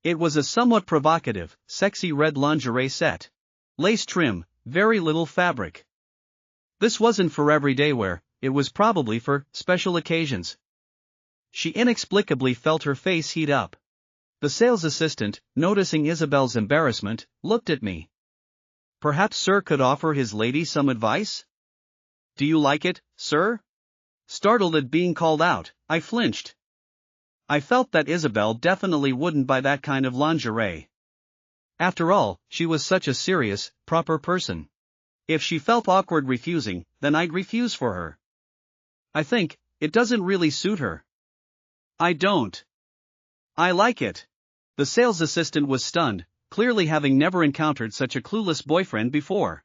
It was a somewhat provocative, sexy red lingerie set. Lace trim, very little fabric. This wasn't for everyday wear, it was probably for special occasions. She inexplicably felt her face heat up. The sales assistant, noticing Isabel's embarrassment, looked at me. "Perhaps sir could offer his lady some advice?" "Do you like it, sir?" Startled at being called out, I flinched. I felt that Isabel definitely wouldn't buy that kind of lingerie. After all, she was such a serious, proper person. If she felt awkward refusing, then I'd refuse for her. "I think, it doesn't really suit her." "I don't." I like it. The sales assistant was stunned, clearly having never encountered such a clueless boyfriend before.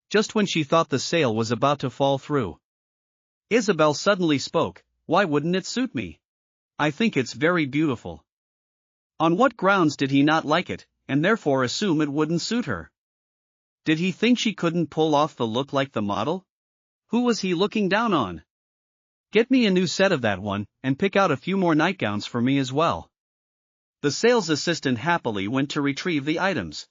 Just when she thought the sale was about to fall through, Isabel suddenly spoke, "Why wouldn't it suit me? I think it's very beautiful." On what grounds did he not like it, and therefore assume it wouldn't suit her? Did he think she couldn't pull off the look like the model? Who was he looking down on? Get me a new set of that one, and pick out a few more nightgowns for me as well. The sales assistant happily went to retrieve the items.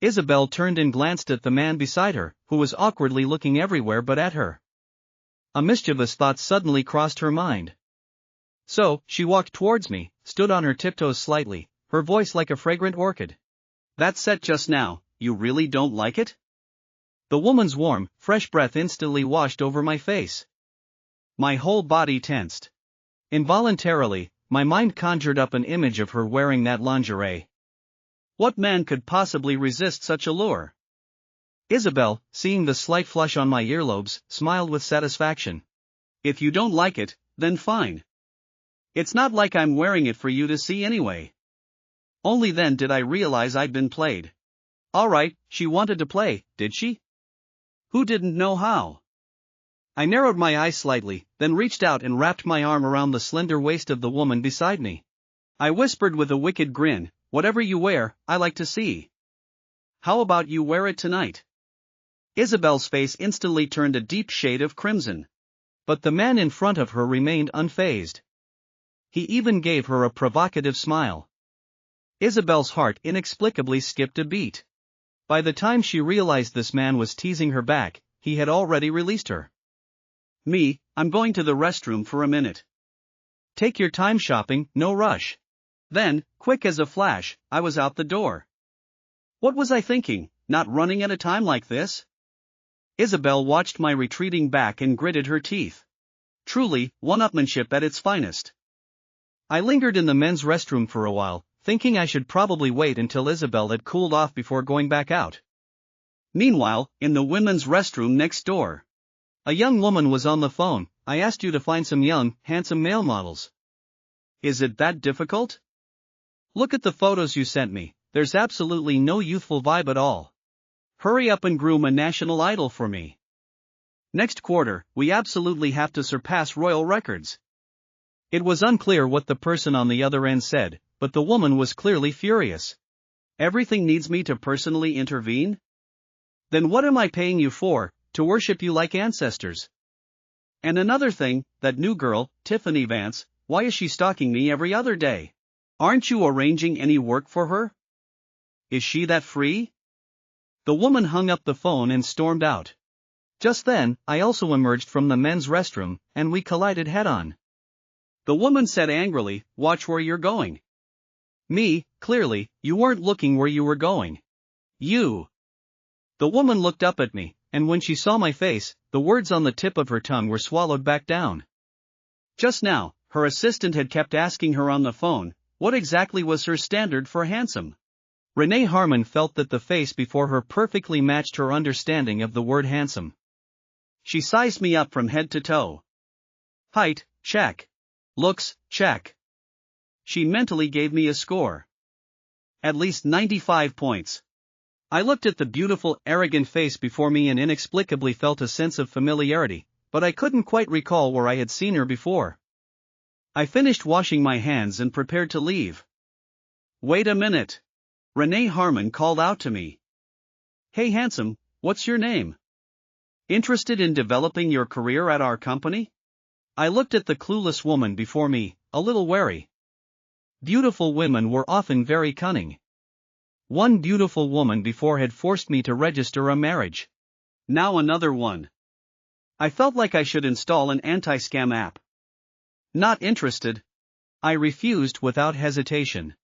Isabel turned and glanced at the man beside her, who was awkwardly looking everywhere but at her. A mischievous thought suddenly crossed her mind. So, she walked towards me, stood on her tiptoes slightly, her voice like a fragrant orchid. "That set just now, you really don't like it?" The woman's warm, fresh breath instantly washed over my face. My whole body tensed. Involuntarily, my mind conjured up an image of her wearing that lingerie. What man could possibly resist such a lure? Isabel, seeing the slight flush on my earlobes, smiled with satisfaction. "If you don't like it, then fine. It's not like I'm wearing it for you to see anyway." Only then did I realize I'd been played. Alright, she wanted to play, did she? Who didn't know how? I narrowed my eyes slightly, then reached out and wrapped my arm around the slender waist of the woman beside me. I whispered with a wicked grin, "Whatever you wear, I like to see. How about you wear it tonight?" Isabel's face instantly turned a deep shade of crimson. But the man in front of her remained unfazed. He even gave her a provocative smile. Isabel's heart inexplicably skipped a beat. By the time she realized this man was teasing her back, he had already released her. I'm going to the restroom for a minute." "Take your time shopping, no rush." Then, quick as a flash, I was out the door. What was I thinking, not running at a time like this? Isabel watched my retreating back and gritted her teeth. Truly, one-upmanship at its finest. I lingered in the men's restroom for a while, thinking I should probably wait until Isabel had cooled off before going back out. Meanwhile, in the women's restroom next door, a young woman was on the phone. "I asked you to find some young, handsome male models. Is it that difficult? Look at the photos you sent me, there's absolutely no youthful vibe at all. Hurry up and groom a national idol for me. Next quarter, we absolutely have to surpass royal records." It was unclear what the person on the other end said, but the woman was clearly furious. "Everything needs me to personally intervene? Then what am I paying you for, to worship you like ancestors? And another thing, that new girl, Tiffany Vance, why is she stalking me every other day? Aren't you arranging any work for her? Is she that free?" The woman hung up the phone and stormed out. Just then, I also emerged from the men's restroom, and we collided head-on. The woman said angrily, "Watch where you're going." Clearly, you weren't looking where you were going. You. The woman looked up at me, and when she saw my face, the words on the tip of her tongue were swallowed back down. Just now, her assistant had kept asking her on the phone, what exactly was her standard for handsome? Renee Harmon felt that the face before her perfectly matched her understanding of the word handsome. She sized me up from head to toe. Height, check. Looks, check. She mentally gave me a score. At least 95 points. I looked at the beautiful, arrogant face before me and inexplicably felt a sense of familiarity, but I couldn't quite recall where I had seen her before. I finished washing my hands and prepared to leave. "Wait a minute." Renee Harmon called out to me. "Hey handsome, what's your name? Interested in developing your career at our company?" I looked at the clueless woman before me, a little wary. Beautiful women were often very cunning. One beautiful woman before had forced me to register a marriage. Now another one. I felt like I should install an anti-scam app. "Not interested." I refused without hesitation.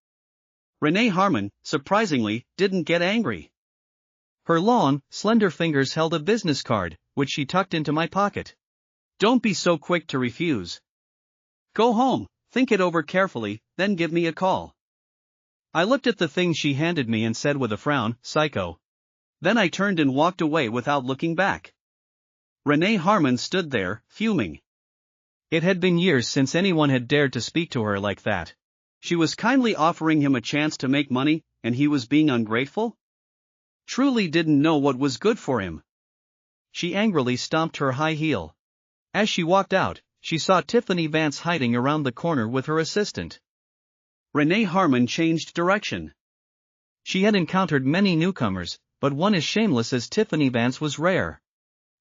Renee Harmon, surprisingly, didn't get angry. Her long, slender fingers held a business card, which she tucked into my pocket. "Don't be so quick to refuse. Go home, think it over carefully, then give me a call." I looked at the thing she handed me and said with a frown, "Psycho." Then I turned and walked away without looking back. Renee Harmon stood there, fuming. It had been years since anyone had dared to speak to her like that. She was kindly offering him a chance to make money, and he was being ungrateful? Truly didn't know what was good for him. She angrily stomped her high heel. As she walked out, she saw Tiffany Vance hiding around the corner with her assistant. Renee Harmon changed direction. She had encountered many newcomers, but one as shameless as Tiffany Vance was rare.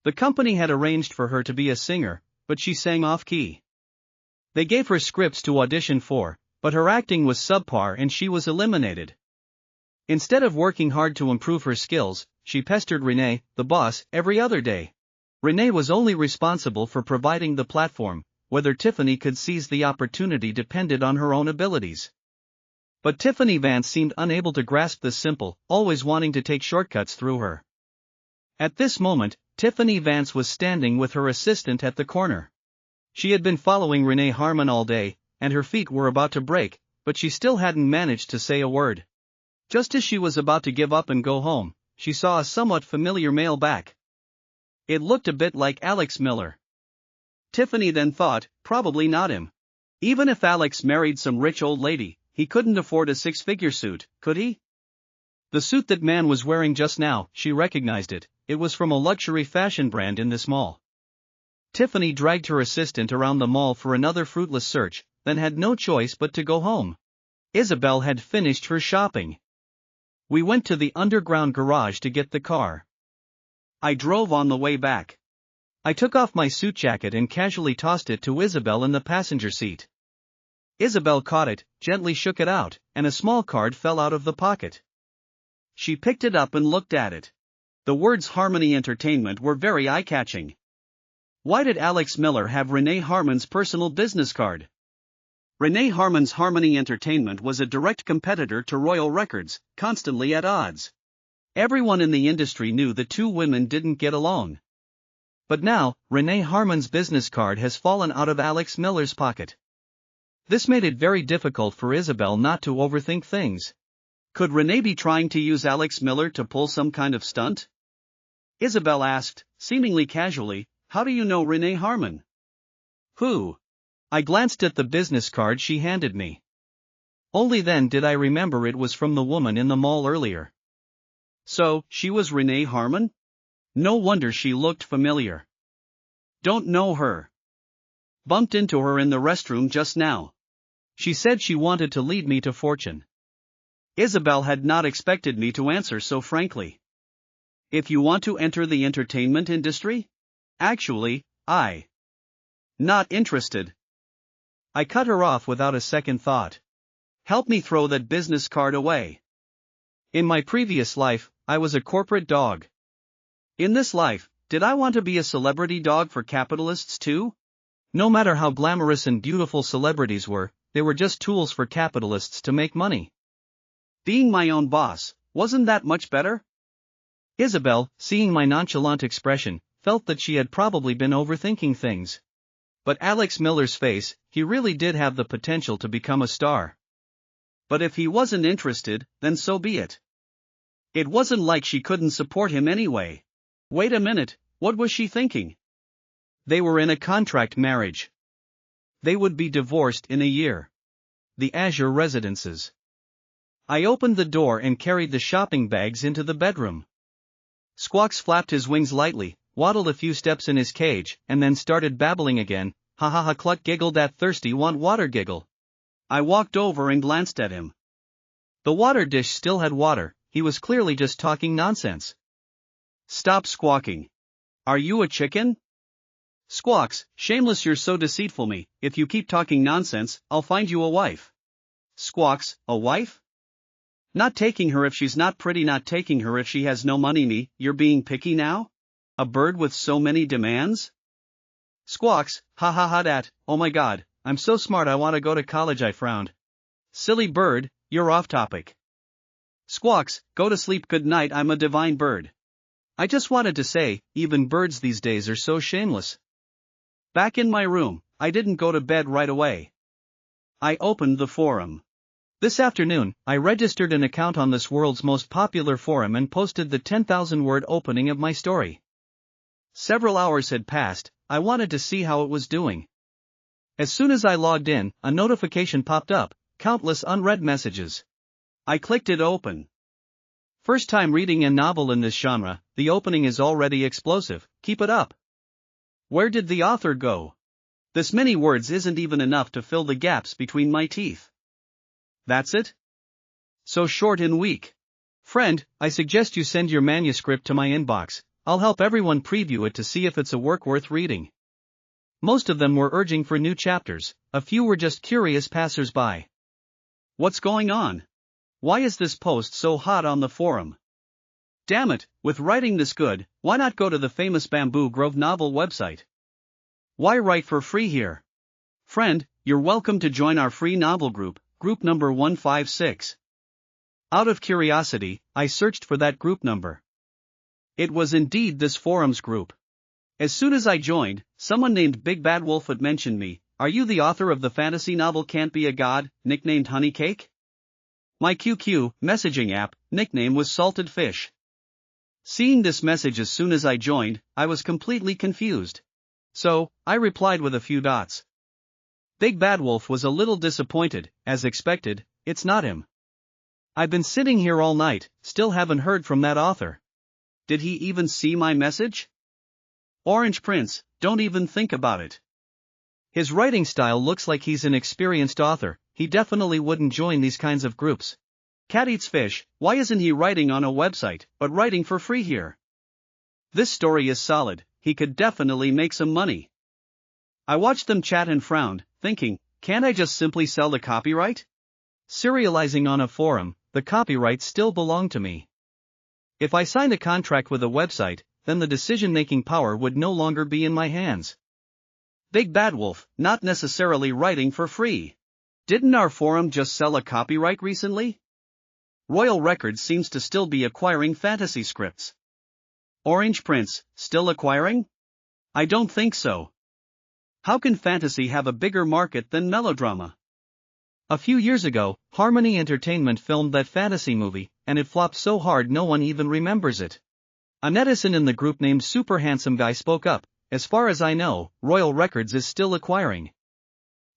The company had arranged for her to be a singer, but she sang off-key. They gave her scripts to audition for, but her acting was subpar and she was eliminated. Instead of working hard to improve her skills, she pestered Renee, the boss, every other day. Renee was only responsible for providing the platform. Whether Tiffany could seize the opportunity depended on her own abilities. But Tiffany Vance seemed unable to grasp this simple, always wanting to take shortcuts through her. At this moment, Tiffany Vance was standing with her assistant at the corner. She had been following Renee Harmon all day, and her feet were about to break, but she still hadn't managed to say a word. Just as she was about to give up and go home, she saw a somewhat familiar male back. It looked a bit like Alex Miller. Tiffany then thought, probably not him. Even if Alex married some rich old lady, he couldn't afford a six-figure suit, could he? The suit that man was wearing just now, she recognized it. It was from a luxury fashion brand in this mall. Tiffany dragged her assistant around the mall for another fruitless search, then had no choice but to go home. Isabel had finished her shopping. We went to the underground garage to get the car. I drove on the way back. I took off my suit jacket and casually tossed it to Isabel in the passenger seat. Isabel caught it, gently shook it out, and a small card fell out of the pocket. She picked it up and looked at it. The words Harmony Entertainment were very eye-catching. Why did Alex Miller have Renee Harmon's personal business card? Renee Harmon's Harmony Entertainment was a direct competitor to Royal Records, constantly at odds. Everyone in the industry knew the two women didn't get along. But now, Renee Harmon's business card has fallen out of Alex Miller's pocket. This made it very difficult for Isabel not to overthink things. Could Renee be trying to use Alex Miller to pull some kind of stunt? Isabel asked, seemingly casually, "How do you know Renee Harmon?" "Who?" I glanced at the business card she handed me. Only then did I remember it was from the woman in the mall earlier. So, she was Renee Harmon? No wonder she looked familiar. Don't know her. Bumped into her in the restroom just now. She said she wanted to lead me to fortune. Isabel had not expected me to answer so frankly. If you want to enter the entertainment industry? Actually, not interested. I cut her off without a second thought. Help me throw that business card away. In my previous life, I was a corporate dog. In this life, did I want to be a celebrity dog for capitalists too? No matter how glamorous and beautiful celebrities were, they were just tools for capitalists to make money. Being my own boss, wasn't that much better? Isabel, seeing my nonchalant expression, felt that she had probably been overthinking things. But Alex Miller's face, he really did have the potential to become a star. But if he wasn't interested, then so be it. It wasn't like she couldn't support him anyway. Wait a minute, what was she thinking? They were in a contract marriage. They would be divorced in a year. The Azure Residences. I opened the door and carried the shopping bags into the bedroom. Squawks flapped his wings lightly, waddled a few steps in his cage, and then started babbling again. Ha ha ha, Cluck giggled, that thirsty want water giggle. I walked over and glanced at him. The water dish still had water, he was clearly just talking nonsense. Stop squawking. Are you a chicken? Squawks, shameless, you're so deceitful me, if you keep talking nonsense, I'll find you a wife. Squawks, a wife? Not taking her if she's not pretty, not taking her if she has no money. Me, you're being picky now? A bird with so many demands? Squawks, ha ha ha, that, oh my god, I'm so smart I want to go to college. I frowned. Silly bird, you're off topic. Squawks, go to sleep, good night, I'm a divine bird. I just wanted to say, even birds these days are so shameless. Back in my room, I didn't go to bed right away. I opened the forum. This afternoon, I registered an account on this world's most popular forum and posted the 10,000-word opening of my story. Several hours had passed, I wanted to see how it was doing. As soon as I logged in, a notification popped up. countless unread messages. I clicked it open. First time reading a novel in this genre, the opening is already explosive. Keep it up. Where did the author go? This many words isn't even enough to fill the gaps between my teeth. That's it? So short and weak. Friend, I suggest you send your manuscript to my inbox. I'll help everyone preview it to see if it's a work worth reading. Most of them were urging for new chapters, a few were just curious passers-by. What's going on? Why is this post so hot on the forum? Damn it, with writing this good, why not go to the famous Bamboo Grove novel website? Why write for free here? Friend, you're welcome to join our free novel group, group number 156. Out of curiosity, I searched for that group number. It was indeed this forum's group. As soon as I joined, someone named Big Bad Wolf had mentioned me. Are you the author of the fantasy novel Can't Be a God, nicknamed Honeycake? My QQ messaging app nickname was Salted Fish. Seeing this message as soon as I joined, I was completely confused. So, I replied with a few dots. Big Bad Wolf was a little disappointed, as expected. It's not him. I've been sitting here all night, still haven't heard from that author. Did he even see my message? Orange Prince, don't even think about it. His writing style looks like he's an experienced author. He definitely wouldn't join these kinds of groups. Cat eats fish, why isn't he writing on a website, but writing for free here? This story is solid, he could definitely make some money. I watched them chat and frowned, thinking, can't I just simply sell the copyright? Serializing on a forum, the copyright still belonged to me. If I signed a contract with a website, then the decision-making power would no longer be in my hands. Big Bad Wolf, not necessarily writing for free. Didn't our forum just sell a copyright recently? Royal Records seems to still be acquiring fantasy scripts. Orange Prince, still acquiring? I don't think so. How can fantasy have a bigger market than melodrama? A few years ago, Harmony Entertainment filmed that fantasy movie, and it flopped so hard no one even remembers it. A netizen in the group named Super Handsome Guy spoke up. As far as I know, Royal Records is still acquiring.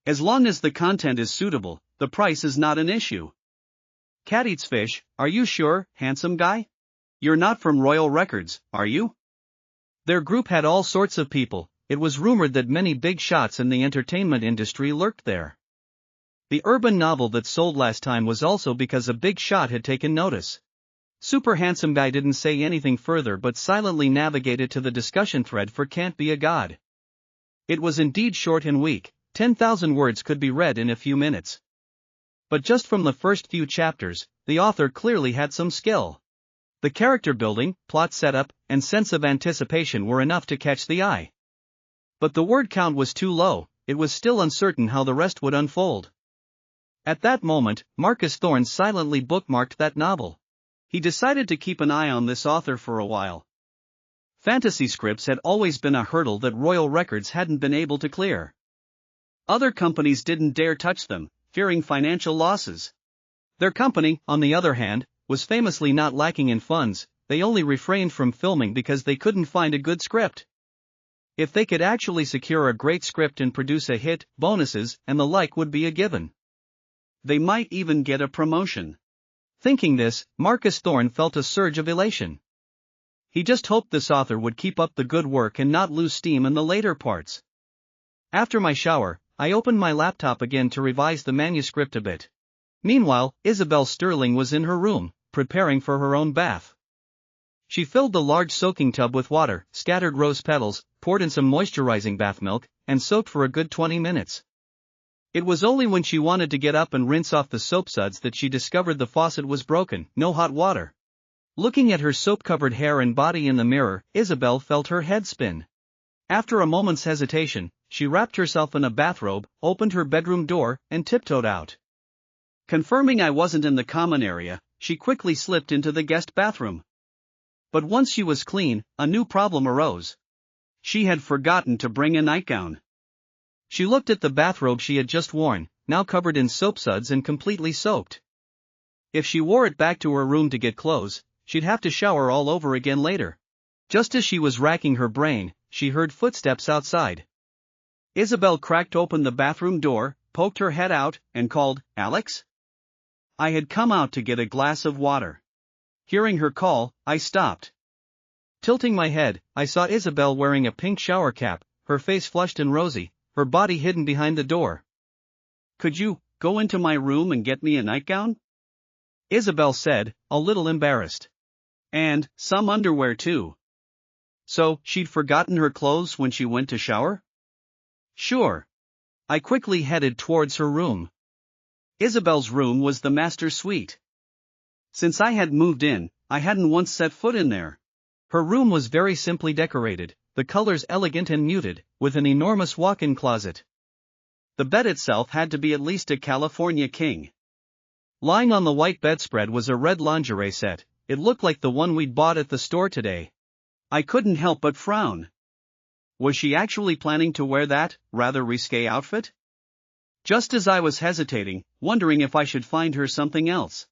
As long as the content is suitable, the price is not an issue. Cat eats fish, are you sure, handsome guy? You're not from Royal Records, are you? Their group had all sorts of people. It was rumored that many big shots in the entertainment industry lurked there. The urban novel that sold last time was also because a big shot had taken notice. Super Handsome Guy didn't say anything further but silently navigated to the discussion thread for Can't Be a God. It was indeed short and weak, 10,000 words could be read in a few minutes. But just from the first few chapters, the author clearly had some skill. The character building, plot setup, and sense of anticipation were enough to catch the eye. But the word count was too low, it was still uncertain how the rest would unfold. At that moment, Marcus Thorne silently bookmarked that novel. He decided to keep an eye on this author for a while. Fantasy scripts had always been a hurdle that Royal Records hadn't been able to clear. Other companies didn't dare touch them, fearing financial losses. Their company, on the other hand, was famously not lacking in funds. They only refrained from filming because they couldn't find a good script. If they could actually secure a great script and produce a hit, bonuses and the like would be a given. They might even get a promotion. Thinking this, Marcus Thorne felt a surge of elation. He just hoped this author would keep up the good work and not lose steam in the later parts. After my shower, I opened my laptop again to revise the manuscript a bit. Meanwhile, Isabel Sterling was in her room, preparing for her own bath. She filled the large soaking tub with water, scattered rose petals, poured in some moisturizing bath milk, and soaked for a good 20 minutes. It was only when she wanted to get up and rinse off the soap suds that she discovered the faucet was broken, no hot water. Looking at her soap-covered hair and body in the mirror, Isabel felt her head spin. After a moment's hesitation, she wrapped herself in a bathrobe, opened her bedroom door, and tiptoed out. Confirming I wasn't in the common area, she quickly slipped into the guest bathroom. But once she was clean, a new problem arose. She had forgotten to bring a nightgown. She looked at the bathrobe she had just worn, now covered in soap suds and completely soaked. If she wore it back to her room to get clothes, she'd have to shower all over again later. Just as she was racking her brain, she heard footsteps outside. Isabel cracked open the bathroom door, poked her head out and called, "Alex?" I had come out to get a glass of water. Hearing her call, I stopped. Tilting my head, I saw Isabel wearing a pink shower cap, her face flushed and rosy, her body hidden behind the door. "Could you go into my room and get me a nightgown?" Isabel said, a little embarrassed. "And some underwear too." So, she'd forgotten her clothes when she went to shower? Sure. I quickly headed towards her room. Isabel's room was the master suite. Since I had moved in, I hadn't once set foot in there. Her room was very simply decorated, the colors elegant and muted, with an enormous walk-in closet. The bed itself had to be at least a California king. Lying on the white bedspread was a red lingerie set. It looked like the one we'd bought at the store today. I couldn't help but frown. Was she actually planning to wear that rather risque outfit? Just as I was hesitating, wondering if I should find her something else,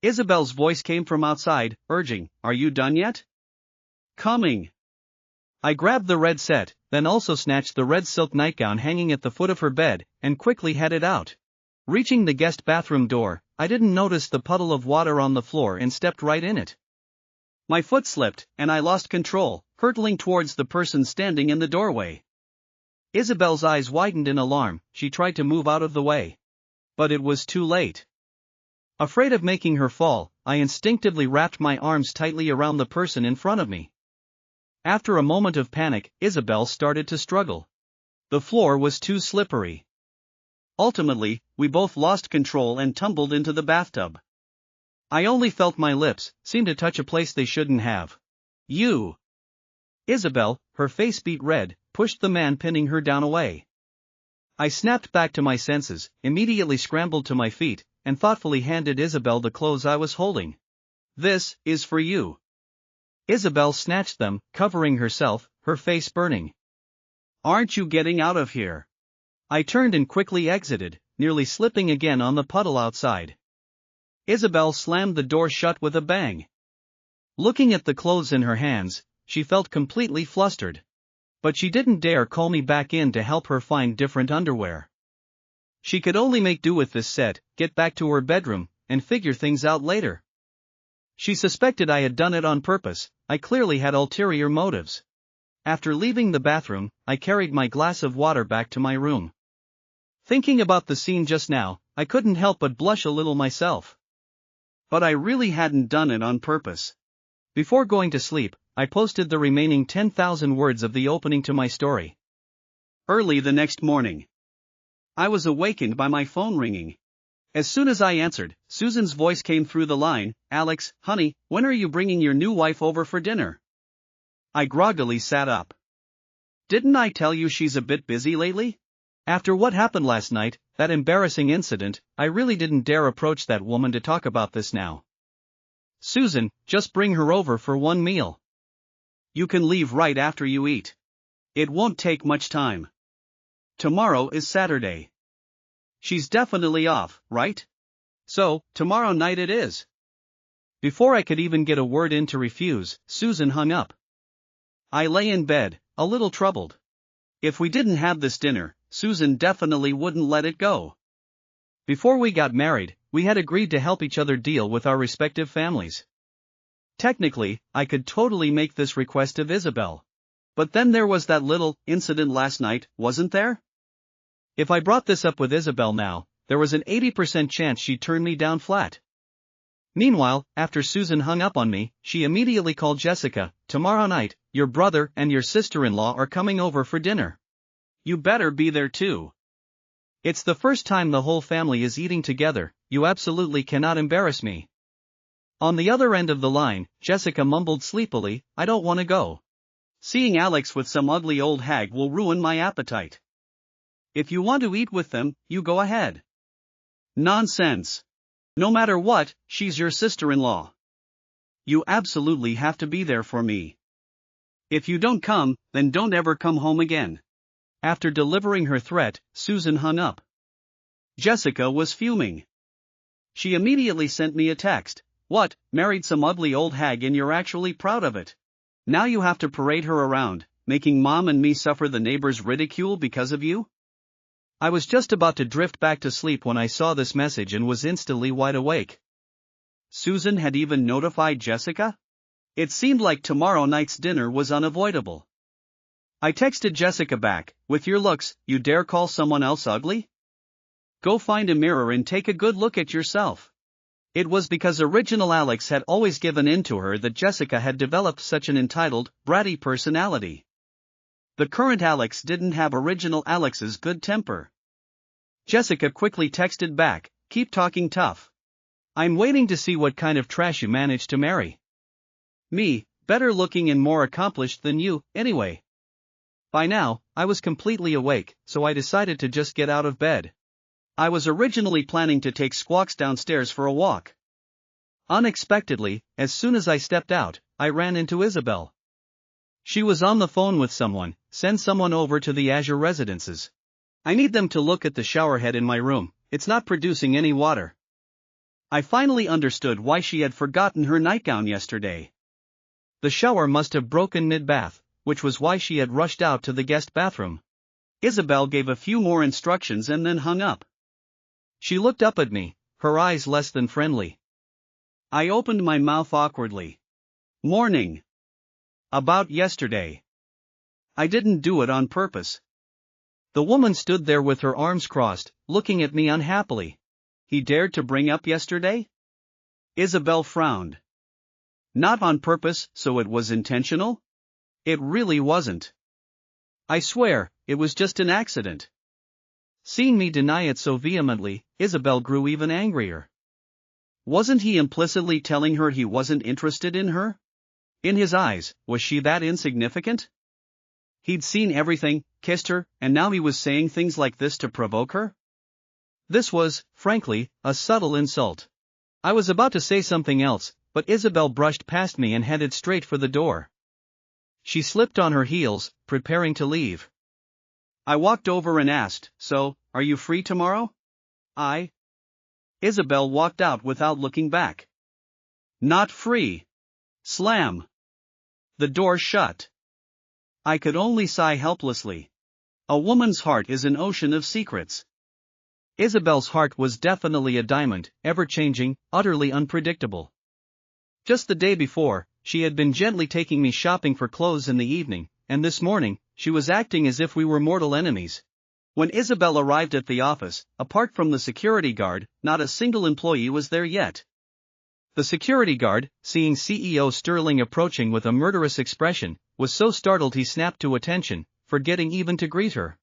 Isabel's voice came from outside, urging, "Are you done yet?" "Coming." I grabbed the red set, then also snatched the red silk nightgown hanging at the foot of her bed, and quickly headed out. Reaching the guest bathroom door, I didn't notice the puddle of water on the floor and stepped right in it. My foot slipped, and I lost control, hurtling towards the person standing in the doorway. Isabel's eyes widened in alarm. She tried to move out of the way. But it was too late. Afraid of making her fall, I instinctively wrapped my arms tightly around the person in front of me. After a moment of panic, Isabel started to struggle. The floor was too slippery. Ultimately, we both lost control and tumbled into the bathtub. I only felt my lips seem to touch a place they shouldn't have. "You!" Isabel, her face beet red, pushed the man pinning her down away. I snapped back to my senses, immediately scrambled to my feet, and thoughtfully handed Isabel the clothes I was holding. "This is for you." Isabel snatched them, covering herself, her face burning. "Aren't you getting out of here?" I turned and quickly exited, nearly slipping again on the puddle outside. Isabel slammed the door shut with a bang. Looking at the clothes in her hands, she felt completely flustered. But she didn't dare call me back in to help her find different underwear. She could only make do with this set, get back to her bedroom, and figure things out later. She suspected I had done it on purpose. I clearly had ulterior motives. After leaving the bathroom, I carried my glass of water back to my room. Thinking about the scene just now, I couldn't help but blush a little myself. But I really hadn't done it on purpose. Before going to sleep, I posted the remaining 10,000 words of the opening to my story. Early the next morning, I was awakened by my phone ringing. As soon as I answered, Susan's voice came through the line, "Alex, honey, when are you bringing your new wife over for dinner?" I groggily sat up. "Didn't I tell you she's a bit busy lately?" After what happened last night, that embarrassing incident, I really didn't dare approach that woman to talk about this now. "Susan, just bring her over for one meal. You can leave right after you eat. It won't take much time. Tomorrow is Saturday. She's definitely off, right? So, tomorrow night it is." Before I could even get a word in to refuse, Susan hung up. I lay in bed, a little troubled. If we didn't have this dinner, Susan definitely wouldn't let it go. Before we got married, we had agreed to help each other deal with our respective families. Technically, I could totally make this request of Isabel. But then there was that little incident last night, wasn't there? If I brought this up with Isabel now, there was an 80% chance she'd turn me down flat. Meanwhile, after Susan hung up on me, she immediately called Jessica. "Tomorrow night, your brother and your sister-in-law are coming over for dinner. You better be there too. It's the first time the whole family is eating together. You absolutely cannot embarrass me." On the other end of the line, Jessica mumbled sleepily, "I don't want to go. Seeing Alex with some ugly old hag will ruin my appetite. If you want to eat with them, you go ahead." "Nonsense. No matter what, she's your sister-in-law. You absolutely have to be there for me. If you don't come, then don't ever come home again." After delivering her threat, Susan hung up. Jessica was fuming. She immediately sent me a text. "What, married some ugly old hag and you're actually proud of it? Now you have to parade her around, making Mom and me suffer the neighbors' ridicule because of you?" I was just about to drift back to sleep when I saw this message and was instantly wide awake. Susan had even notified Jessica? It seemed like tomorrow night's dinner was unavoidable. I texted Jessica back, "With your looks, you dare call someone else ugly? Go find a mirror and take a good look at yourself." It was because original Alex had always given in to her that Jessica had developed such an entitled, bratty personality. The current Alex didn't have original Alex's good temper. Jessica quickly texted back, "Keep talking tough. I'm waiting to see what kind of trash you manage to marry. Me, better looking and more accomplished than you, anyway." By now, I was completely awake, so I decided to just get out of bed. I was originally planning to take Squawks downstairs for a walk. Unexpectedly, as soon as I stepped out, I ran into Isabel. She was on the phone with someone. "Send someone over to the Azure Residences. I need them to look at the showerhead in my room, it's not producing any water." I finally understood why she had forgotten her nightgown yesterday. The shower must have broken mid-bath, which was why she had rushed out to the guest bathroom. Isabel gave a few more instructions and then hung up. She looked up at me, her eyes less than friendly. I opened my mouth awkwardly. "Morning. About yesterday. I didn't do it on purpose." The woman stood there with her arms crossed, looking at me unhappily. "He dared to bring up yesterday?" Isabel frowned. "Not on purpose, so it was intentional?" "It really wasn't. I swear, it was just an accident." Seeing me deny it so vehemently, Isabel grew even angrier. Wasn't he implicitly telling her he wasn't interested in her? In his eyes, was she that insignificant? He'd seen everything, kissed her, and now he was saying things like this to provoke her? This was, frankly, a subtle insult. I was about to say something else, but Isabel brushed past me and headed straight for the door. She slipped on her heels, preparing to leave. I walked over and asked, "So, are you free tomorrow?" Isabel walked out without looking back. "Not free." Slam. The door shut. I could only sigh helplessly. A woman's heart is an ocean of secrets. Isabel's heart was definitely a diamond, ever-changing, utterly unpredictable. Just the day before, she had been gently taking me shopping for clothes in the evening, and this morning, she was acting as if we were mortal enemies. When Isabel arrived at the office, apart from the security guard, not a single employee was there yet. The security guard, seeing CEO Sterling approaching with a murderous expression, was so startled he snapped to attention, forgetting even to greet her.